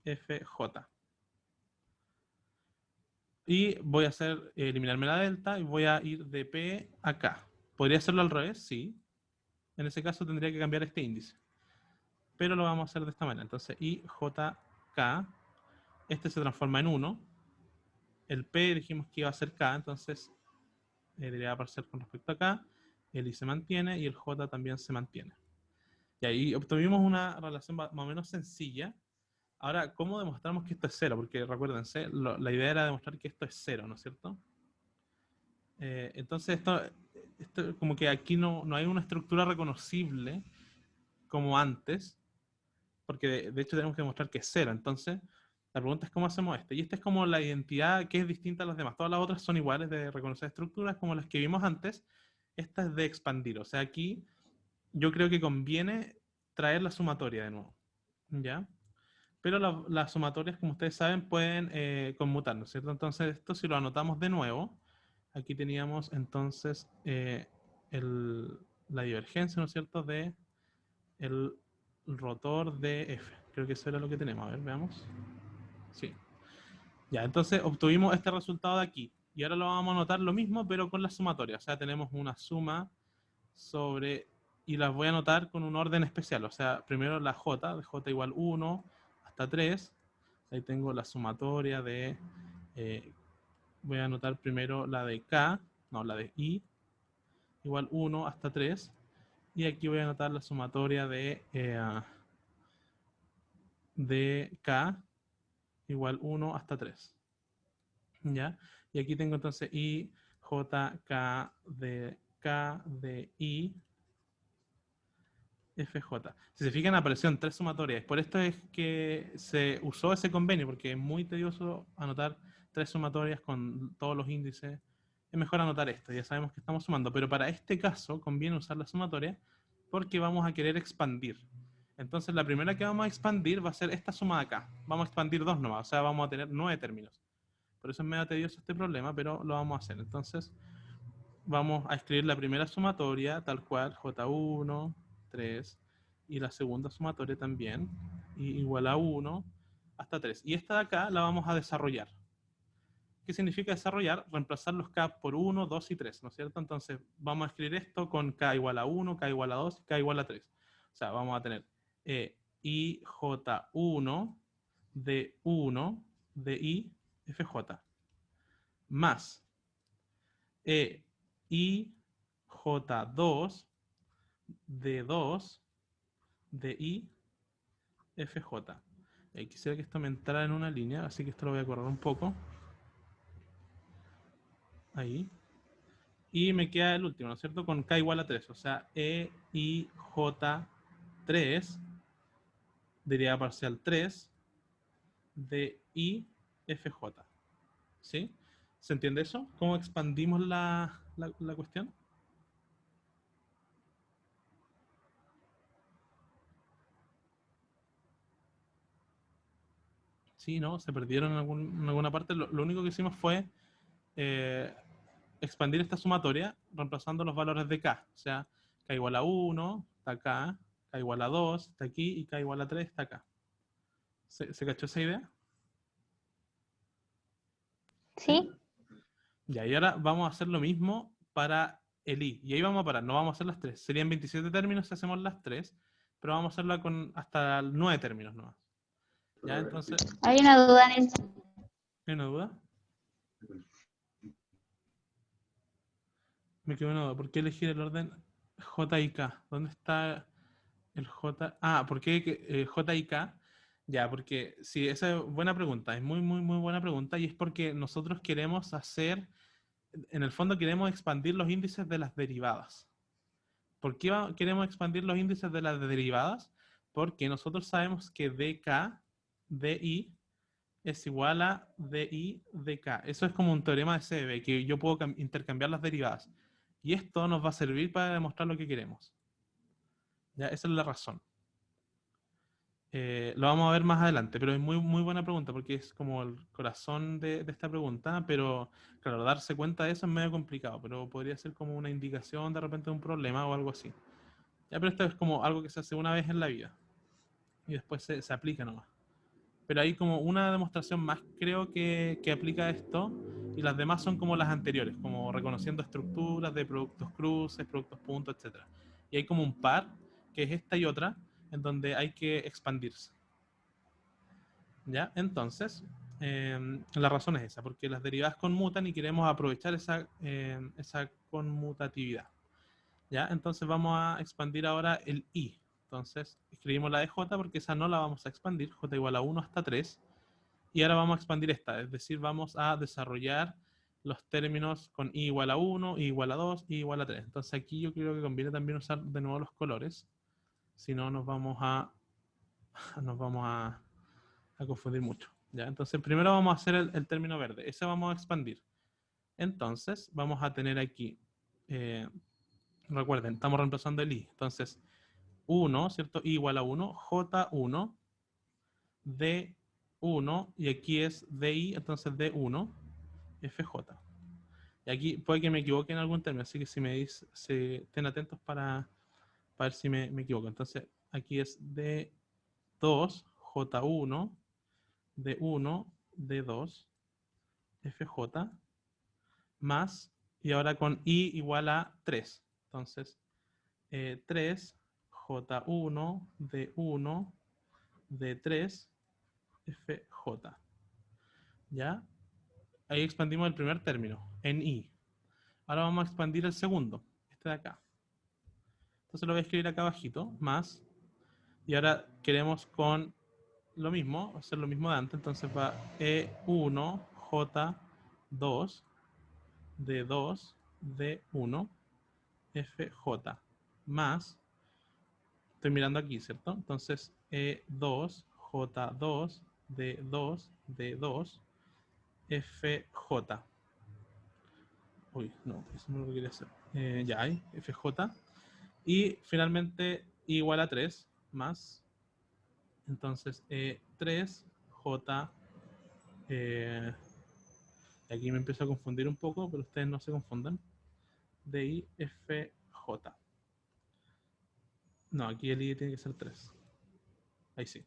[SPEAKER 1] FJ. Y voy a hacer, eliminarme la delta y voy a ir de P a K. ¿Podría hacerlo al revés? Sí. En ese caso tendría que cambiar este índice. Pero lo vamos a hacer de esta manera. Entonces IJK, este se transforma en 1. El P dijimos que iba a ser K, entonces derivada parcial con respecto a K. El I se mantiene y el J también se mantiene. Y ahí obtuvimos una relación más o menos sencilla. Ahora, ¿cómo demostramos que esto es 0? Porque recuérdense, la idea era demostrar que esto es 0, ¿no es cierto? Entonces, esto como que aquí no hay una estructura reconocible como antes, porque de hecho tenemos que demostrar que es 0. Entonces, la pregunta es cómo hacemos esto. Y esta es como la identidad que es distinta a las demás. Todas las otras son iguales de reconocer estructuras como las que vimos antes. Esta es de expandir. O sea, aquí yo creo que conviene traer la sumatoria de nuevo. ¿Ya? Pero las sumatorias, como ustedes saben, pueden conmutar, ¿no es cierto? Entonces, esto si lo anotamos de nuevo, aquí teníamos entonces la divergencia, ¿no es cierto?, de el rotor de F. Creo que eso era lo que tenemos. A ver, veamos. Sí. Ya, entonces obtuvimos este resultado de aquí. Y ahora lo vamos a anotar lo mismo, pero con la sumatoria. O sea, tenemos una suma sobre... Y las voy a anotar con un orden especial. O sea, primero la J, de J igual 1 hasta 3. Ahí tengo la sumatoria de... voy a anotar primero la de K, no, la de I, igual 1 hasta 3. Y aquí voy a anotar la sumatoria de K, igual 1 hasta 3. ¿Ya? Y aquí tengo entonces I, J, K de I FJ. Si se fijan, apareció en 3 sumatorias. Por esto es que se usó ese convenio, porque es muy tedioso anotar 3 sumatorias con todos los índices. Es mejor anotar esto, ya sabemos que estamos sumando. Pero para este caso conviene usar la sumatoria porque vamos a querer expandir. Entonces la primera que vamos a expandir va a ser esta suma de acá. Vamos a expandir 2 nomás, o sea, vamos a tener 9 términos. Por eso es medio tedioso este problema, pero lo vamos a hacer. Entonces vamos a escribir la primera sumatoria tal cual, J1, 3, y la segunda sumatoria también, y igual a 1 hasta 3. Y esta de acá la vamos a desarrollar. ¿Qué significa desarrollar? Reemplazar los k por 1, 2 y 3, ¿no es cierto? Entonces vamos a escribir esto con k igual a 1, k igual a 2 y k igual a 3. O sea, vamos a tener IJ1 de 1 de I FJ más IJ2 de 2 de I FJ. Quisiera que esto me entrara en una línea, así que esto lo voy a correr un poco. Ahí. Y me queda el último, ¿no es cierto? Con K igual a 3. O sea, EIJ3, derivada parcial 3, de IFJ. ¿Sí? ¿Se entiende eso? ¿Cómo expandimos la cuestión? Sí, ¿no? Se perdieron en alguna parte. Lo único que hicimos fue expandir esta sumatoria reemplazando los valores de K. O sea, K igual a 1 está acá, K igual a 2 está aquí y K igual a 3 está acá. ¿Se cachó esa idea?
[SPEAKER 5] ¿Sí?
[SPEAKER 1] Ya, y ahora vamos a hacer lo mismo para el I. Y ahí vamos a parar, no vamos a hacer las 3. Serían 27 términos si hacemos las 3, pero vamos a hacerla con hasta 9 términos nomás. ¿Ya? Entonces,
[SPEAKER 5] Hay una duda en eso.
[SPEAKER 1] ¿hay una duda? Me quedó una duda. ¿Por qué elegir el orden J y K? ¿Dónde está el J? Ah, ¿por qué J y K? Ya, porque sí, esa es buena pregunta. Es muy, muy, muy buena pregunta. Y es porque nosotros queremos hacer, en el fondo queremos expandir los índices de las derivadas. ¿Por qué queremos expandir los índices de las derivadas? Porque nosotros sabemos que dk, di, es igual a di dk. Eso es como un teorema de CB, que yo puedo intercambiar las derivadas. Y esto nos va a servir para demostrar lo que queremos. ¿Ya? Esa es la razón. Lo vamos a ver más adelante, pero es muy, muy buena pregunta porque es como el corazón de esta pregunta, pero claro, darse cuenta de eso es medio complicado, pero podría ser como una indicación de repente de un problema o algo así. Ya, pero esto es como algo que se hace una vez en la vida y después se aplica nomás. Pero hay como una demostración más, creo que aplica esto, y las demás son como las anteriores, como reconociendo estructuras de productos cruces, productos puntos, etc. Y hay como un par, que es esta y otra, en donde hay que expandirse. ¿Ya? Entonces, la razón es esa, porque las derivadas conmutan y queremos aprovechar esa conmutatividad. ¿Ya? Entonces vamos a expandir ahora el I. Entonces escribimos la de J porque esa no la vamos a expandir, J igual a 1 hasta 3. Y ahora vamos a expandir esta, es decir, vamos a desarrollar los términos con I igual a 1, I igual a 2, I igual a 3. Entonces aquí yo creo que conviene también usar de nuevo los colores, si no nos vamos a confundir mucho. ¿Ya? Entonces primero vamos a hacer el término verde, ese vamos a expandir. Entonces vamos a tener aquí, recuerden, estamos reemplazando el I. Entonces 1, ¿cierto? I igual a 1, J1, D1, y aquí es DI, entonces D1, FJ. Y aquí puede que me equivoque en algún término, así que si me dice, estén atentos para ver si me equivoco. Entonces aquí es D2, J1, D1, D2, FJ, más, y ahora con I igual a 3. Entonces, 3, J1, D1, D3, FJ. ¿Ya? Ahí expandimos el primer término, en I. Ahora vamos a expandir el segundo, este de acá. Entonces lo voy a escribir acá abajito, más. Y ahora queremos con lo mismo, hacer lo mismo de antes. Entonces va E1, J2, D2, D1, FJ, más estoy mirando aquí, ¿cierto? Entonces, E2, J2, D2, D2, FJ. Uy, no, eso no lo quería hacer. Ya hay, FJ. Y finalmente, igual a 3 más. Entonces, 3J. Aquí me empiezo a confundir un poco, pero ustedes no se confundan. DIFJ. No, aquí el I tiene que ser 3. Ahí sí.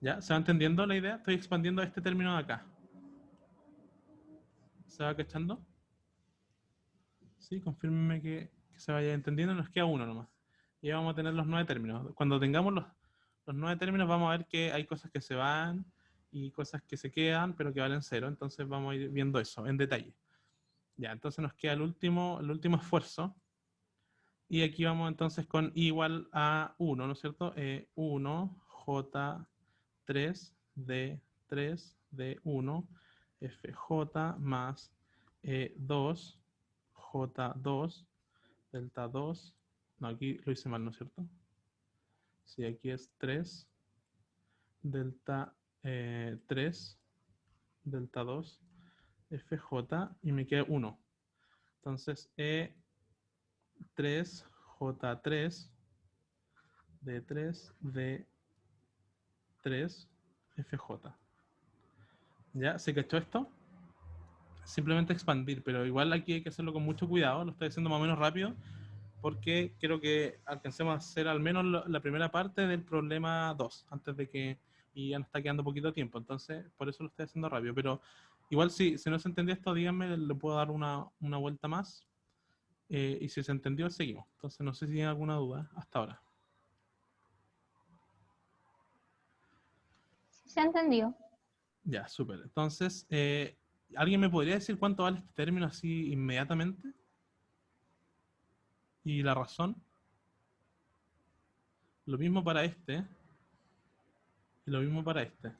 [SPEAKER 1] ¿Ya? ¿Se va entendiendo la idea? Estoy expandiendo este término de acá. ¿Se va cachando? Sí, confírmenme que se vaya entendiendo. Nos queda uno nomás. Y ya vamos a tener los 9 términos. Cuando tengamos los 9 términos vamos a ver que hay cosas que se van y cosas que se quedan, pero que valen 0. Entonces vamos a ir viendo eso en detalle. Ya, entonces nos queda el último esfuerzo. Y aquí vamos entonces con I igual a 1, ¿no es cierto? 1, J3, D3, D1, FJ más 2, J2, delta 2. No, aquí lo hice mal, ¿no es cierto? Sí, aquí es 3, delta 3, delta 2, FJ, y me queda 1. Entonces, E3, J3, D3, D3, FJ. ¿Ya? ¿Se cachó esto? Simplemente expandir, pero igual aquí hay que hacerlo con mucho cuidado. Lo estoy haciendo más o menos rápido porque quiero que alcancemos a hacer al menos la primera parte del problema 2 antes de que, y ya nos está quedando poquito tiempo, entonces por eso lo estoy haciendo rápido, pero igual si no se entendió esto, díganme, le puedo dar una vuelta más, y si se entendió, seguimos. Entonces no sé si tienen alguna duda hasta ahora.
[SPEAKER 5] ¿Se entendió?
[SPEAKER 1] Ya, súper. Entonces, ¿alguien me podría decir cuánto vale este término así inmediatamente? ¿Y la razón? Lo mismo para este. Y lo mismo para este.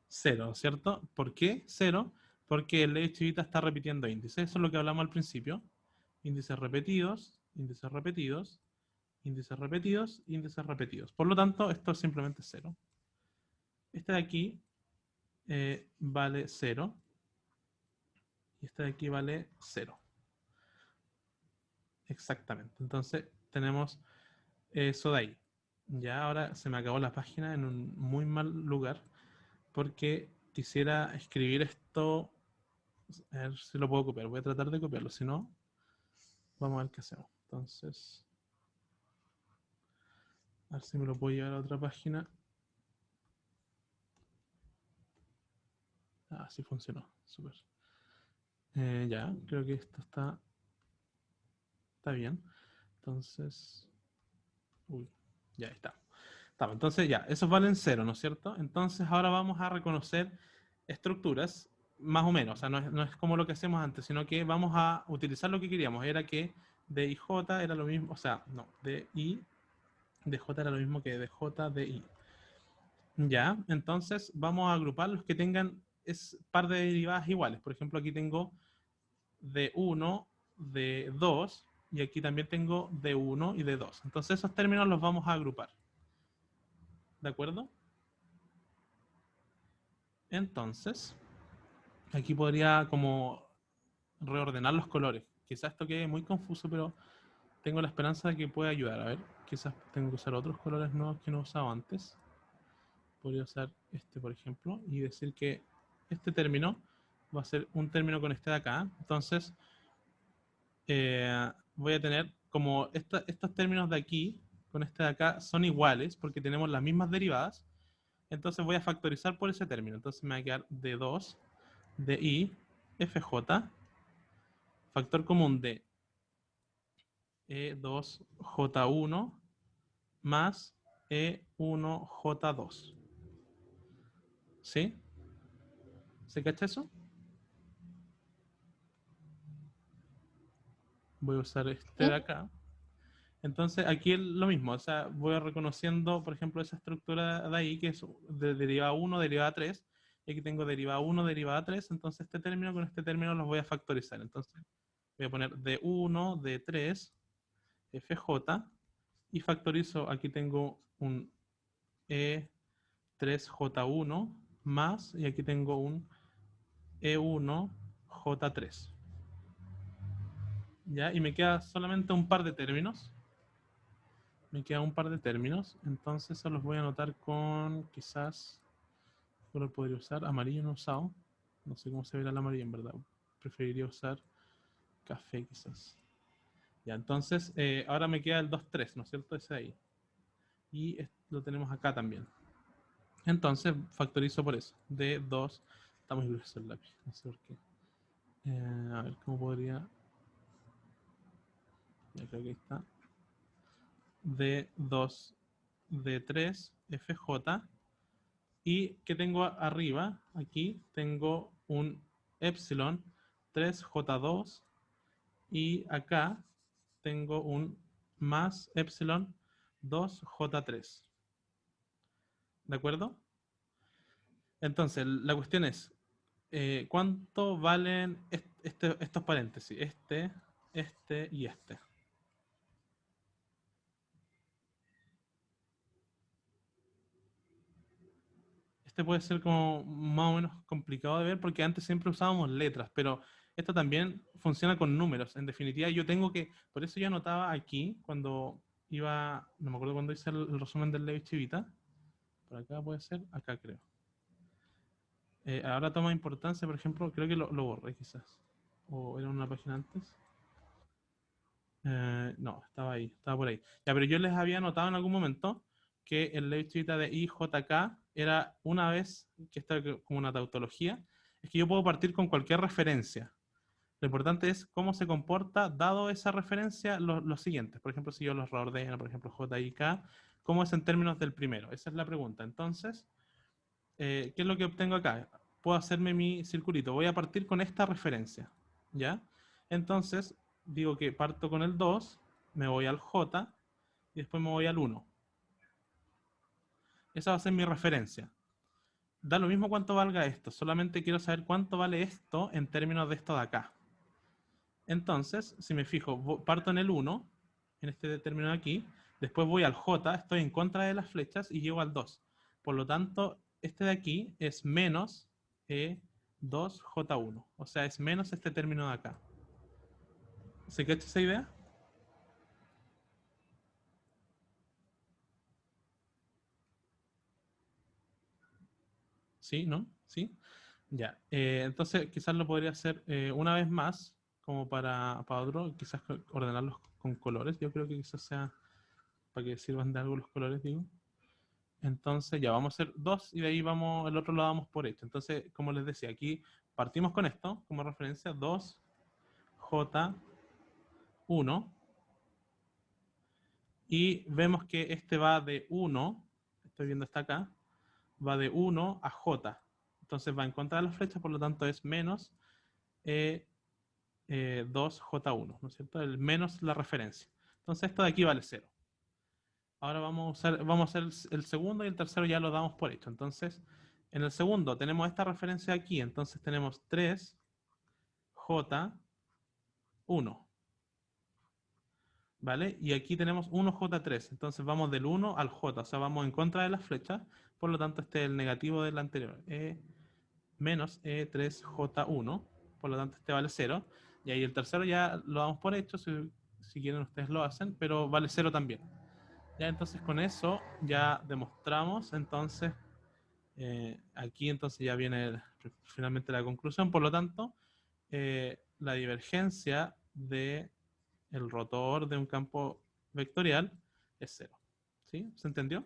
[SPEAKER 1] Cero, ¿cierto? ¿Por qué cero? Porque el ley chivita está repitiendo índices. Eso es lo que hablamos al principio. Índices repetidos, índices repetidos, índices repetidos, índices repetidos. Por lo tanto, esto es simplemente cero. Este de aquí vale 0. Y este de aquí vale 0. Exactamente. Entonces, tenemos eso de ahí. Ya ahora se me acabó la página en un muy mal lugar porque quisiera escribir esto. A ver si lo puedo copiar. Voy a tratar de copiarlo. Si no, vamos a ver qué hacemos. Entonces, a ver si me lo puedo llevar a otra página. Ah, sí funcionó. Súper. Ya, creo que esto está bien. Entonces, uy, ya está. Entonces ya, esos valen 0, ¿no es cierto? Entonces ahora vamos a reconocer estructuras, más o menos, o sea, no es como lo que hacemos antes, sino que vamos a utilizar lo que queríamos, era que DIJ era lo mismo, o sea, no, DI, DJ era lo mismo que DJ, DI. Ya, entonces vamos a agrupar los que tengan par de derivadas iguales. Por ejemplo, aquí tengo D1, D2, y aquí también tengo D1 y D2. Entonces esos términos los vamos a agrupar. ¿De acuerdo? Entonces, aquí podría como reordenar los colores. Quizás esto quede muy confuso, pero tengo la esperanza de que pueda ayudar. A ver, quizás tengo que usar otros colores nuevos que no he usado antes. Podría usar este, por ejemplo, y decir que este término va a ser un término con este de acá. Entonces, voy a tener como estos términos de aquí con este de acá son iguales porque tenemos las mismas derivadas. Entonces voy a factorizar por ese término. Entonces me va a quedar D2, DI, FJ, factor común de E2J1 más E1J2. ¿Sí? ¿Se cacha eso? Voy a usar este de acá. Entonces aquí es lo mismo, o sea, voy reconociendo, por ejemplo, esa estructura de ahí que es de derivada 1, derivada 3, y aquí tengo derivada 1, derivada 3, entonces este término con este término los voy a factorizar. Entonces Voy a poner D1, D3, FJ, y factorizo, aquí tengo un E3J1 más, y aquí tengo un E1J3. ¿Ya? Y me queda solamente un par de términos. Me queda un par de términos, entonces se los voy a anotar con quizás, ¿cuál podría usar? Amarillo no usado. No sé cómo se verá el amarillo en verdad. Preferiría usar café quizás. Ya, entonces ahora me queda el 2,3, ¿no es cierto? Ese ahí. Y lo tenemos acá también. Entonces factorizo por eso. D2, está muy grueso el lápiz, no sé por qué. A ver, ¿cómo podría? Ya creo que ahí está. D2, D3, FJ. Y que tengo arriba, aquí, tengo un epsilon 3J2 y acá tengo un más epsilon 2J3. ¿De acuerdo? Entonces, la cuestión es, ¿cuánto valen estos paréntesis? Este y este. Este puede ser como más o menos complicado de ver porque antes siempre usábamos letras, pero esto también funciona con números. En definitiva, yo tengo que, por eso yo anotaba aquí cuando iba, no me acuerdo cuando hice el resumen del Levi Chivita. Por acá puede ser, acá creo. Ahora toma importancia, por ejemplo, creo que lo borré quizás. O era una página antes. No, estaba ahí, estaba por ahí. Ya, pero yo les había notado en algún momento que el Levi Chivita de IJK era una vez, que está como una tautología, es que yo puedo partir con cualquier referencia. Lo importante es cómo se comporta, dado esa referencia, los siguientes. Por ejemplo, si yo los reordeno, por ejemplo, JIK, ¿cómo es en términos del primero? Esa es la pregunta. Entonces, ¿qué es lo que obtengo acá? Puedo hacerme mi circulito. Voy a partir con esta referencia, ¿ya? Entonces, digo que parto con el 2, me voy al J y después me voy al 1. Esa va a ser mi referencia. Da lo mismo cuánto valga esto, solamente quiero saber cuánto vale esto en términos de esto de acá. Entonces, si me fijo, parto en el 1, en este término de aquí, después voy al J, estoy en contra de las flechas y llego al 2. Por lo tanto, este de aquí es menos E2J1, o sea, es menos este término de acá. ¿Se cacha esa idea? ¿Sí? ¿No? ¿Sí? Ya. Entonces, quizás lo podría hacer una vez más, como para otro, quizás ordenarlos con colores. Yo creo que quizás sea para que sirvan de algo los colores, digo. Entonces, ya vamos a hacer 2 y de ahí vamos, el otro lo damos por hecho. Entonces, como les decía, aquí partimos con esto como referencia: 2J1. Y vemos que este va de 1, estoy viendo hasta acá, va de 1 a J. Entonces va en contra de la flecha, por lo tanto es menos 2J1, ¿no es cierto? El menos la referencia. Entonces esto de aquí vale 0. Ahora vamos a hacer el segundo y el tercero ya lo damos por hecho. Entonces, en el segundo tenemos esta referencia aquí, entonces tenemos 3J1. ¿Vale? Y aquí tenemos 1J3, entonces vamos del 1 al J, o sea, vamos en contra de las flechas, por lo tanto este es el negativo del anterior, menos E3J1, por lo tanto este vale 0, y ahí el tercero ya lo damos por hecho, si quieren ustedes lo hacen, pero vale 0 también. Ya, entonces con eso ya demostramos, entonces aquí entonces ya viene finalmente la conclusión, por lo tanto la divergencia de el rotor de un campo vectorial es 0. ¿Sí? ¿Se entendió?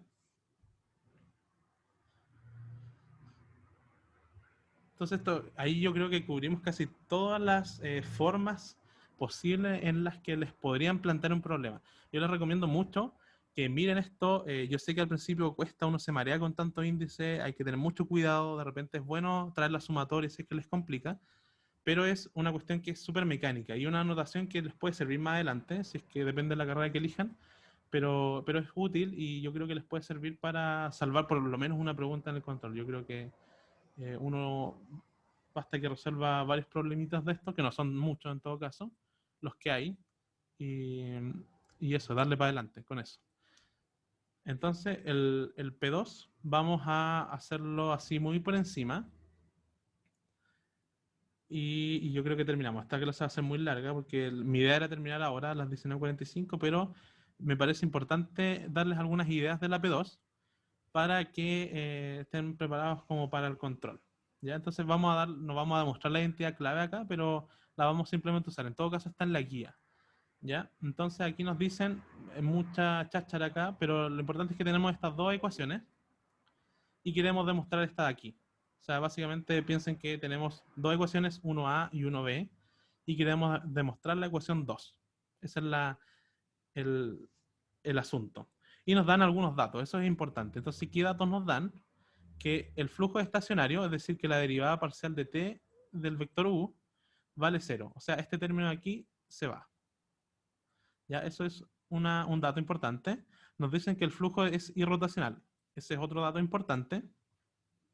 [SPEAKER 1] Entonces ahí yo creo que cubrimos casi todas las formas posibles en las que les podrían plantear un problema. Yo les recomiendo mucho que miren esto. Yo sé que al principio cuesta, uno se marea con tanto índice, hay que tener mucho cuidado, de repente es bueno traer la sumatoria si es que les complica, pero es una cuestión que es súper mecánica y una anotación que les puede servir más adelante, si es que depende de la carrera que elijan, pero es útil y yo creo que les puede servir para salvar por lo menos una pregunta en el control. Yo creo que uno basta que resuelva varios problemitas de esto, que no son muchos en todo caso, los que hay, y eso, darle para adelante con eso. Entonces, el P2 vamos a hacerlo así muy por encima. Y yo creo que terminamos. Esta clase va a ser muy larga porque mi idea era terminar ahora a las 19:45, pero me parece importante darles algunas ideas de la P2 para que estén preparados como para el control. ¿Ya? Entonces no vamos a demostrar la identidad clave acá, pero la vamos simplemente a usar. En todo caso está en la guía. ¿Ya? Entonces aquí nos dicen mucha cháchara acá, pero lo importante es que tenemos estas dos ecuaciones y queremos demostrar esta de aquí. O sea, básicamente piensen que tenemos dos ecuaciones, 1A y 1B, y queremos demostrar la ecuación 2. Ese es el asunto. Y nos dan algunos datos, eso es importante. Entonces, ¿qué datos nos dan? Que el flujo estacionario, es decir, que la derivada parcial de t del vector u vale 0. O sea, este término de aquí se va. ¿Ya? Eso es un dato importante. Nos dicen que el flujo es irrotacional. Ese es otro dato importante.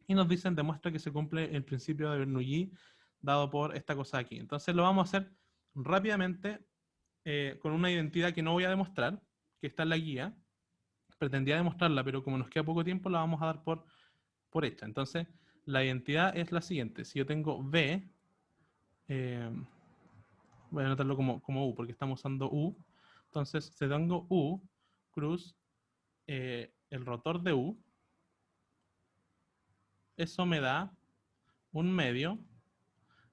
[SPEAKER 1] Y nos dicen, demuestra que se cumple el principio de Bernoulli dado por esta cosa aquí. Entonces lo vamos a hacer rápidamente con una identidad que no voy a demostrar, que está en la guía. Pretendía demostrarla, pero como nos queda poco tiempo, la vamos a dar por hecha. Entonces, la identidad es la siguiente. Si yo tengo V, voy a anotarlo como U, porque estamos usando U. Entonces, si tengo U, cruz, el rotor de U, eso me da un medio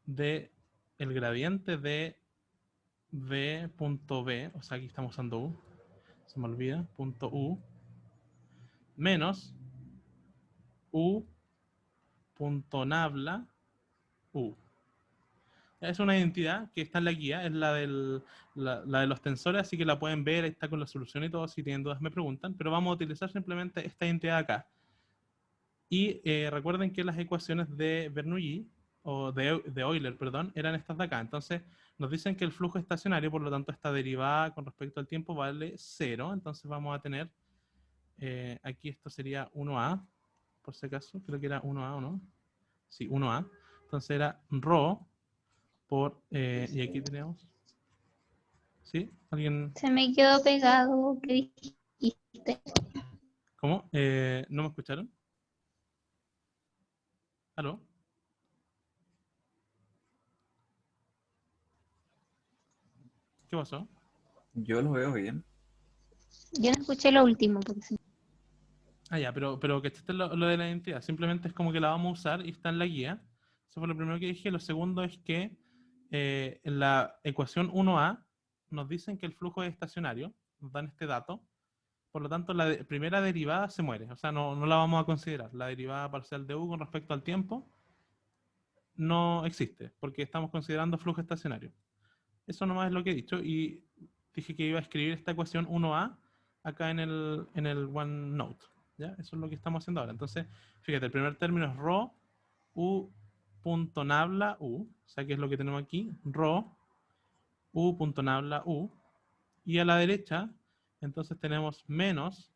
[SPEAKER 1] de el gradiente de v.b, o sea, aquí estamos usando U, se me olvida, punto U, menos U.nabla U. Es una identidad que está en la guía, es la de los tensores, así que la pueden ver, está con la solución y todo, si tienen dudas me preguntan, pero vamos a utilizar simplemente esta identidad acá. Y recuerden que las ecuaciones de Bernoulli, o de Euler, perdón, eran estas de acá. Entonces nos dicen que el flujo estacionario, por lo tanto esta derivada con respecto al tiempo vale 0. Entonces vamos a tener, aquí esto sería 1A, por si acaso, creo que era 1A o no. Sí, 1A. Entonces era ρ por, y aquí tenemos, ¿sí? ¿Alguien?
[SPEAKER 5] Se me quedó pegado. ¿Qué dijiste?
[SPEAKER 1] ¿Cómo? ¿No me escucharon? ¿Aló? ¿Qué pasó?
[SPEAKER 2] Yo lo veo bien.
[SPEAKER 5] Yo no escuché lo último.
[SPEAKER 1] Ah, ya, pero que este es lo de la identidad. Simplemente es como que la vamos a usar y está en la guía. Eso fue lo primero que dije. Lo segundo es que en la ecuación 1A nos dicen que el flujo es estacionario. Nos dan este dato. Por lo tanto, la primera derivada se muere. O sea, no la vamos a considerar. La derivada parcial de U con respecto al tiempo no existe, porque estamos considerando flujo estacionario. Eso nomás es lo que he dicho. Y dije que iba a escribir esta ecuación 1A acá en el OneNote. ¿Ya? Eso es lo que estamos haciendo ahora. Entonces, fíjate, el primer término es ρ u.nabla u, o sea que es lo que tenemos aquí, ρ u.nabla u, y a la derecha, entonces tenemos menos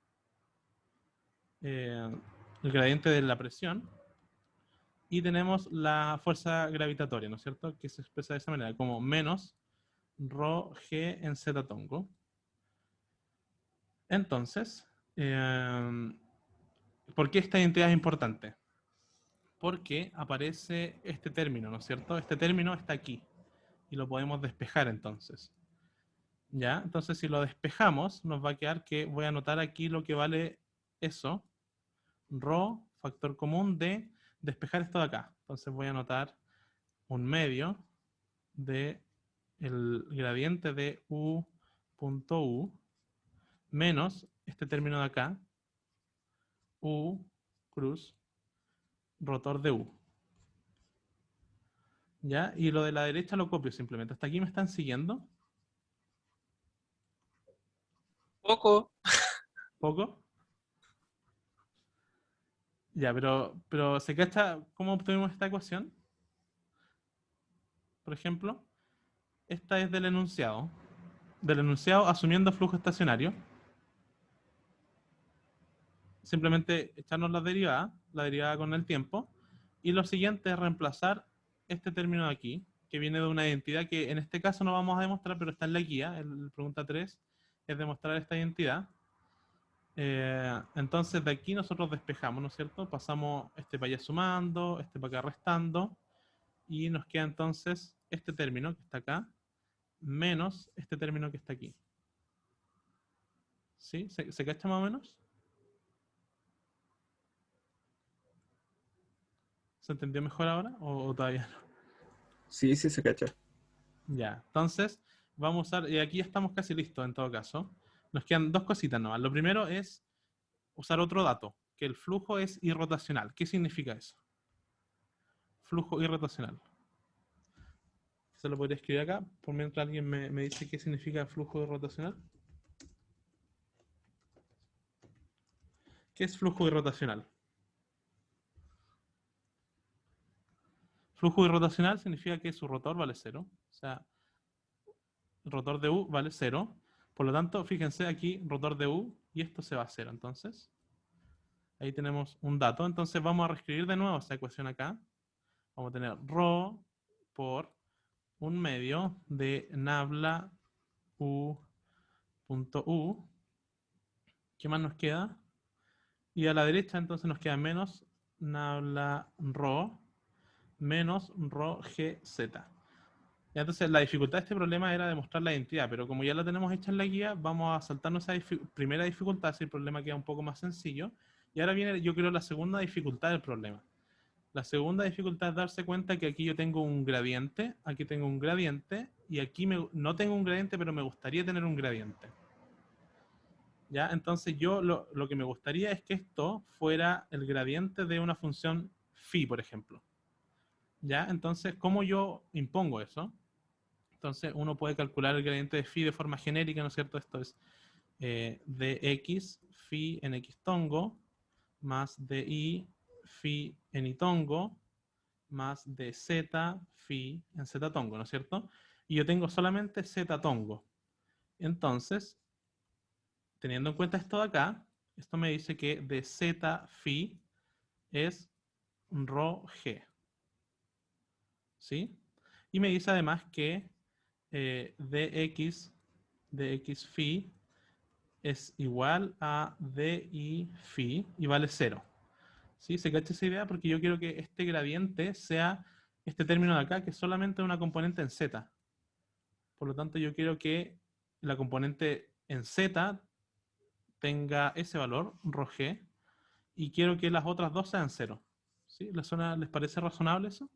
[SPEAKER 1] el gradiente de la presión, y tenemos la fuerza gravitatoria, ¿no es cierto? Que se expresa de esa manera, como menos ρ g en z tongo. Entonces, ¿por qué esta identidad es importante? Porque aparece este término, ¿no es cierto? Este término está aquí y lo podemos despejar entonces. ¿Ya? Entonces si lo despejamos nos va a quedar que voy a anotar aquí lo que vale eso, ρ, factor común de despejar esto de acá. Entonces voy a anotar un medio de el gradiente de u.u menos este término de acá, u cruz rotor de u. ¿Ya? Y lo de la derecha lo copio simplemente. ¿Hasta aquí me están siguiendo?
[SPEAKER 4] Poco.
[SPEAKER 1] ¿Poco? Ya, pero ¿se cacha cómo obtuvimos esta ecuación? Por ejemplo, esta es del enunciado. Del enunciado asumiendo flujo estacionario. Simplemente echarnos la derivada con el tiempo. Y lo siguiente es reemplazar este término de aquí, que viene de una identidad que en este caso no vamos a demostrar, pero está en la guía. La pregunta 3 es demostrar esta identidad. Entonces de aquí nosotros despejamos, ¿no es cierto? Pasamos este para allá sumando, este para acá restando, y nos queda entonces este término que está acá, menos este término que está aquí. ¿Sí? ¿Se cacha más o menos? ¿Se entendió mejor ahora o todavía no?
[SPEAKER 2] Sí, sí, se cacha.
[SPEAKER 1] Ya, entonces vamos a usar, y aquí ya estamos casi listos en todo caso. Nos quedan dos cositas nomás. Lo primero es usar otro dato, que el flujo es irrotacional. ¿Qué significa eso? Flujo irrotacional. Se lo podría escribir acá, por mientras alguien me dice qué significa flujo irrotacional. ¿Qué es flujo irrotacional? Flujo irrotacional significa que su rotor vale 0. O sea, el rotor de U vale 0. Por lo tanto, fíjense aquí, rotor de U, y esto se va a 0. Entonces, ahí tenemos un dato. Entonces vamos a reescribir de nuevo esta ecuación acá. Vamos a tener ρ por 1/2 de nabla U.U. ¿Qué más nos queda? Y a la derecha entonces nos queda menos nabla ρ menos ρ gz. Entonces la dificultad de este problema era demostrar la identidad, pero como ya la tenemos hecha en la guía, vamos a saltarnos esa primera dificultad, así el problema queda un poco más sencillo. Y ahora viene, yo creo, la segunda dificultad del problema. La segunda dificultad es darse cuenta que aquí yo tengo un gradiente, aquí tengo un gradiente, y aquí no tengo un gradiente, pero me gustaría tener un gradiente. ¿Ya? Entonces yo lo que me gustaría es que esto fuera el gradiente de una función phi, por ejemplo. ¿Ya? Entonces, ¿cómo yo impongo eso? Entonces uno puede calcular el gradiente de phi de forma genérica, ¿no es cierto? Esto es dx phi en x tongo más di phi en y tongo más dz phi en z tongo, ¿no es cierto? Y yo tengo solamente z tongo. Entonces, teniendo en cuenta esto de acá, esto me dice que dz phi es rho g. ¿Sí? Y me dice además que dx phi es igual a di phi y vale 0. ¿Sí? ¿Se cacha esa idea? Porque yo quiero que este gradiente sea este término de acá, que es solamente una componente en z. Por lo tanto, yo quiero que la componente en z tenga ese valor, rho g, y quiero que las otras dos sean 0. ¿Sí? ¿Les parece razonable eso?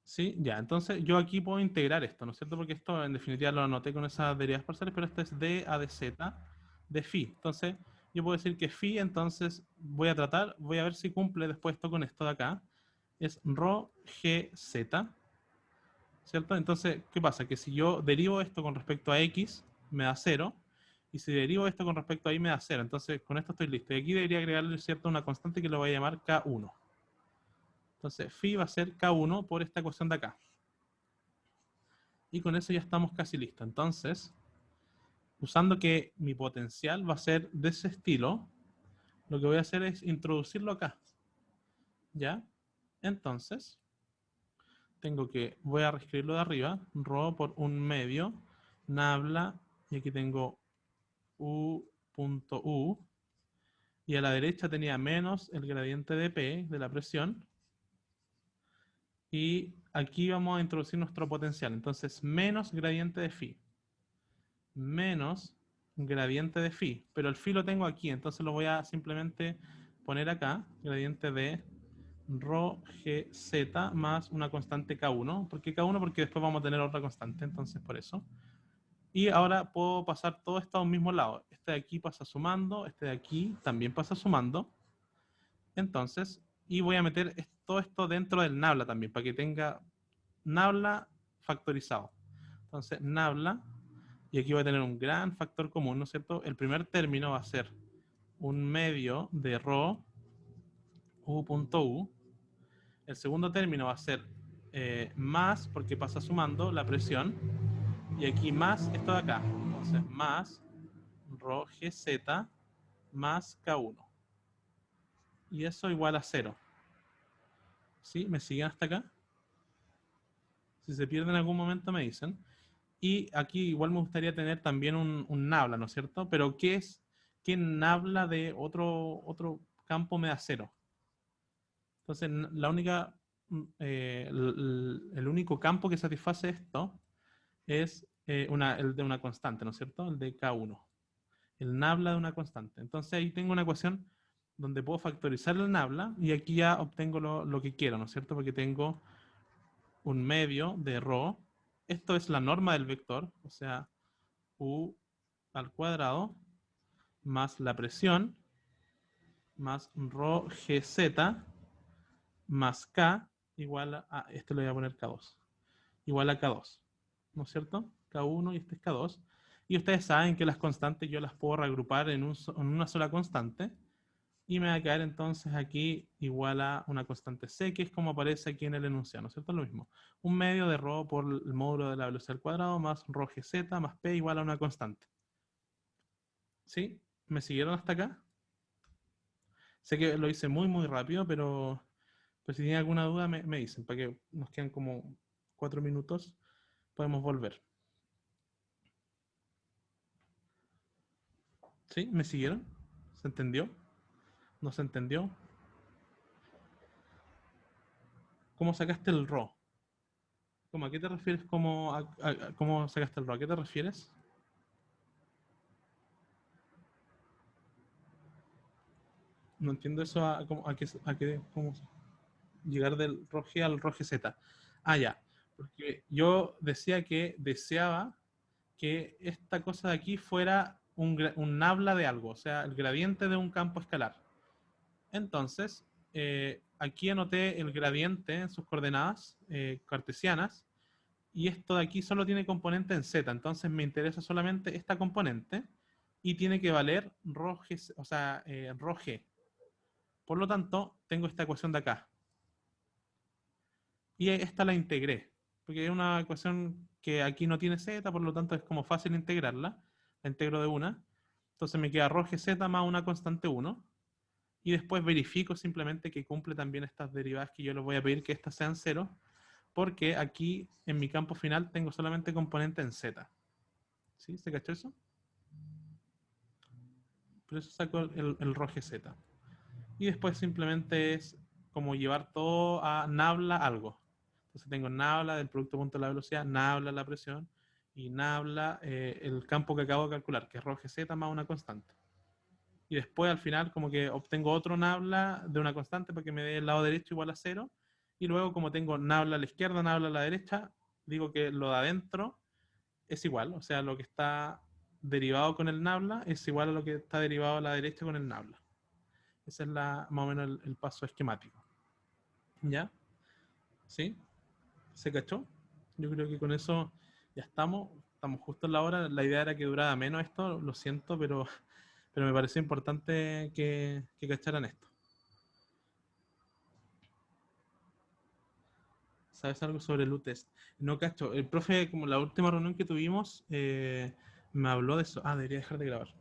[SPEAKER 1] Sí, ya, entonces yo aquí puedo integrar esto, ¿no es cierto? Porque esto en definitiva lo anoté con esas derivas parciales, pero esto es d a dz de phi. Entonces yo puedo decir que phi, entonces voy a ver si cumple después esto con esto de acá. Es rho gz, ¿cierto? Entonces, ¿qué pasa? Que si yo derivo esto con respecto a x, me da 0. Y si derivo esto con respecto a y, me da 0. Entonces, con esto estoy listo. Y aquí debería agregarle, ¿cierto?, una constante que lo voy a llamar k1. Entonces, phi va a ser k1 por esta ecuación de acá. Y con eso ya estamos casi listos. Entonces, usando que mi potencial va a ser de ese estilo, lo que voy a hacer es introducirlo acá. ¿Ya? Entonces, voy a reescribirlo de arriba, rho por 1/2, nabla, y aquí tengo u.u, y a la derecha tenía menos el gradiente de P, de la presión, y aquí vamos a introducir nuestro potencial. Entonces, menos gradiente de phi. Menos gradiente de phi. Pero el phi lo tengo aquí, entonces lo voy a simplemente poner acá. Gradiente de rho gz más una constante k1. ¿Por qué k1? Porque después vamos a tener otra constante, entonces por eso. Y ahora puedo pasar todo esto a un mismo lado. Este de aquí pasa sumando, este de aquí también pasa sumando. Entonces, y voy a meter todo esto dentro del nabla también, para que tenga nabla factorizado. Entonces, nabla, y aquí voy a tener un gran factor común, ¿no es cierto? El primer término va a ser 1/2 de rho u.u. El segundo término va a ser más, porque pasa sumando, la presión. Y aquí más esto de acá. Entonces, más rho gz más k1. y eso igual a 0. ¿Sí? ¿Me siguen hasta acá? Si se pierde en algún momento me dicen. Y aquí igual me gustaría tener también un nabla, ¿no es cierto? Pero ¿qué nabla de otro campo me da 0? Entonces, la única, el único campo que satisface esto es el de una constante, ¿no es cierto? El de K1. El nabla de una constante. Entonces ahí tengo una ecuación donde puedo factorizar el nabla y aquí ya obtengo lo que quiero, ¿no es cierto? Porque tengo un medio de ρ. Esto es la norma del vector, o sea, u al cuadrado más la presión más rho gz más k igual a, este lo voy a poner K2, igual a K2, ¿no es cierto? K1 y este es K2. Y ustedes saben que las constantes yo las puedo reagrupar en una sola constante y me va a quedar entonces aquí igual a una constante C, que es como aparece aquí en el enunciado, ¿no es cierto? Lo mismo. Un medio de ρ por el módulo de la velocidad al cuadrado más ρ gz más P igual a una constante. ¿Sí? ¿Me siguieron hasta acá? Sé que lo hice muy, muy rápido, pero si tienen alguna duda me dicen, para que nos quedan como 4 minutos, podemos volver. ¿Sí? ¿Me siguieron? ¿Se entendió? ¿No se entendió? ¿Cómo sacaste el ρ? ¿Cómo, a qué te refieres? ¿Cómo sacaste el ρ? ¿A qué te refieres? No entiendo eso cómo llegar del ρ g al ρ gz. Ah, ya. Porque yo decía que deseaba que esta cosa de aquí fuera un nabla de algo, o sea, el gradiente de un campo escalar. Entonces, aquí anoté el gradiente en sus coordenadas cartesianas y esto de aquí solo tiene componente en z, entonces me interesa solamente esta componente y tiene que valer ρ g, o sea, ρ g. Por lo tanto, tengo esta ecuación de acá. Y esta la integré, porque es una ecuación que aquí no tiene z, por lo tanto es como fácil integrarla. La integro de una. Entonces me queda ρ gz más una constante 1. Y después verifico simplemente que cumple también estas derivadas que yo les voy a pedir que estas sean 0, porque aquí en mi campo final tengo solamente componente en z. ¿Sí? ¿Se cachó eso? Por eso saco el ρ gz. Y después simplemente es como llevar todo a nabla algo. Entonces tengo nabla del producto punto de la velocidad, nabla la presión y nabla el campo que acabo de calcular, que es ρ gz más una constante. Y después al final como que obtengo otro nabla de una constante para que me dé el lado derecho igual a 0. Y luego como tengo nabla a la izquierda, nabla a la derecha, digo que lo de adentro es igual. O sea, lo que está derivado con el nabla es igual a lo que está derivado a la derecha con el nabla. Ese es más o menos el paso esquemático. ¿Ya? ¿Sí? ¿Se cachó? Yo creo que con eso ya estamos. Estamos justo en la hora. La idea era que durara menos esto, lo siento, pero me pareció importante que cacharan esto. ¿Sabes algo sobre el U-Test? No cacho. El profe, como la última reunión que tuvimos, me habló de eso. Ah, debería dejar de grabar.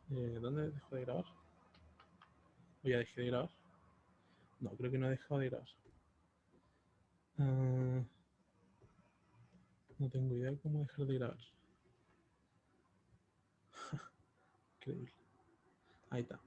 [SPEAKER 1] ¿Dónde dejó de grabar? ¿O ya dejé de grabar? No, creo que no he dejado de grabar. Ah, no tengo idea de cómo dejar de grabar. Increíble. Ahí está.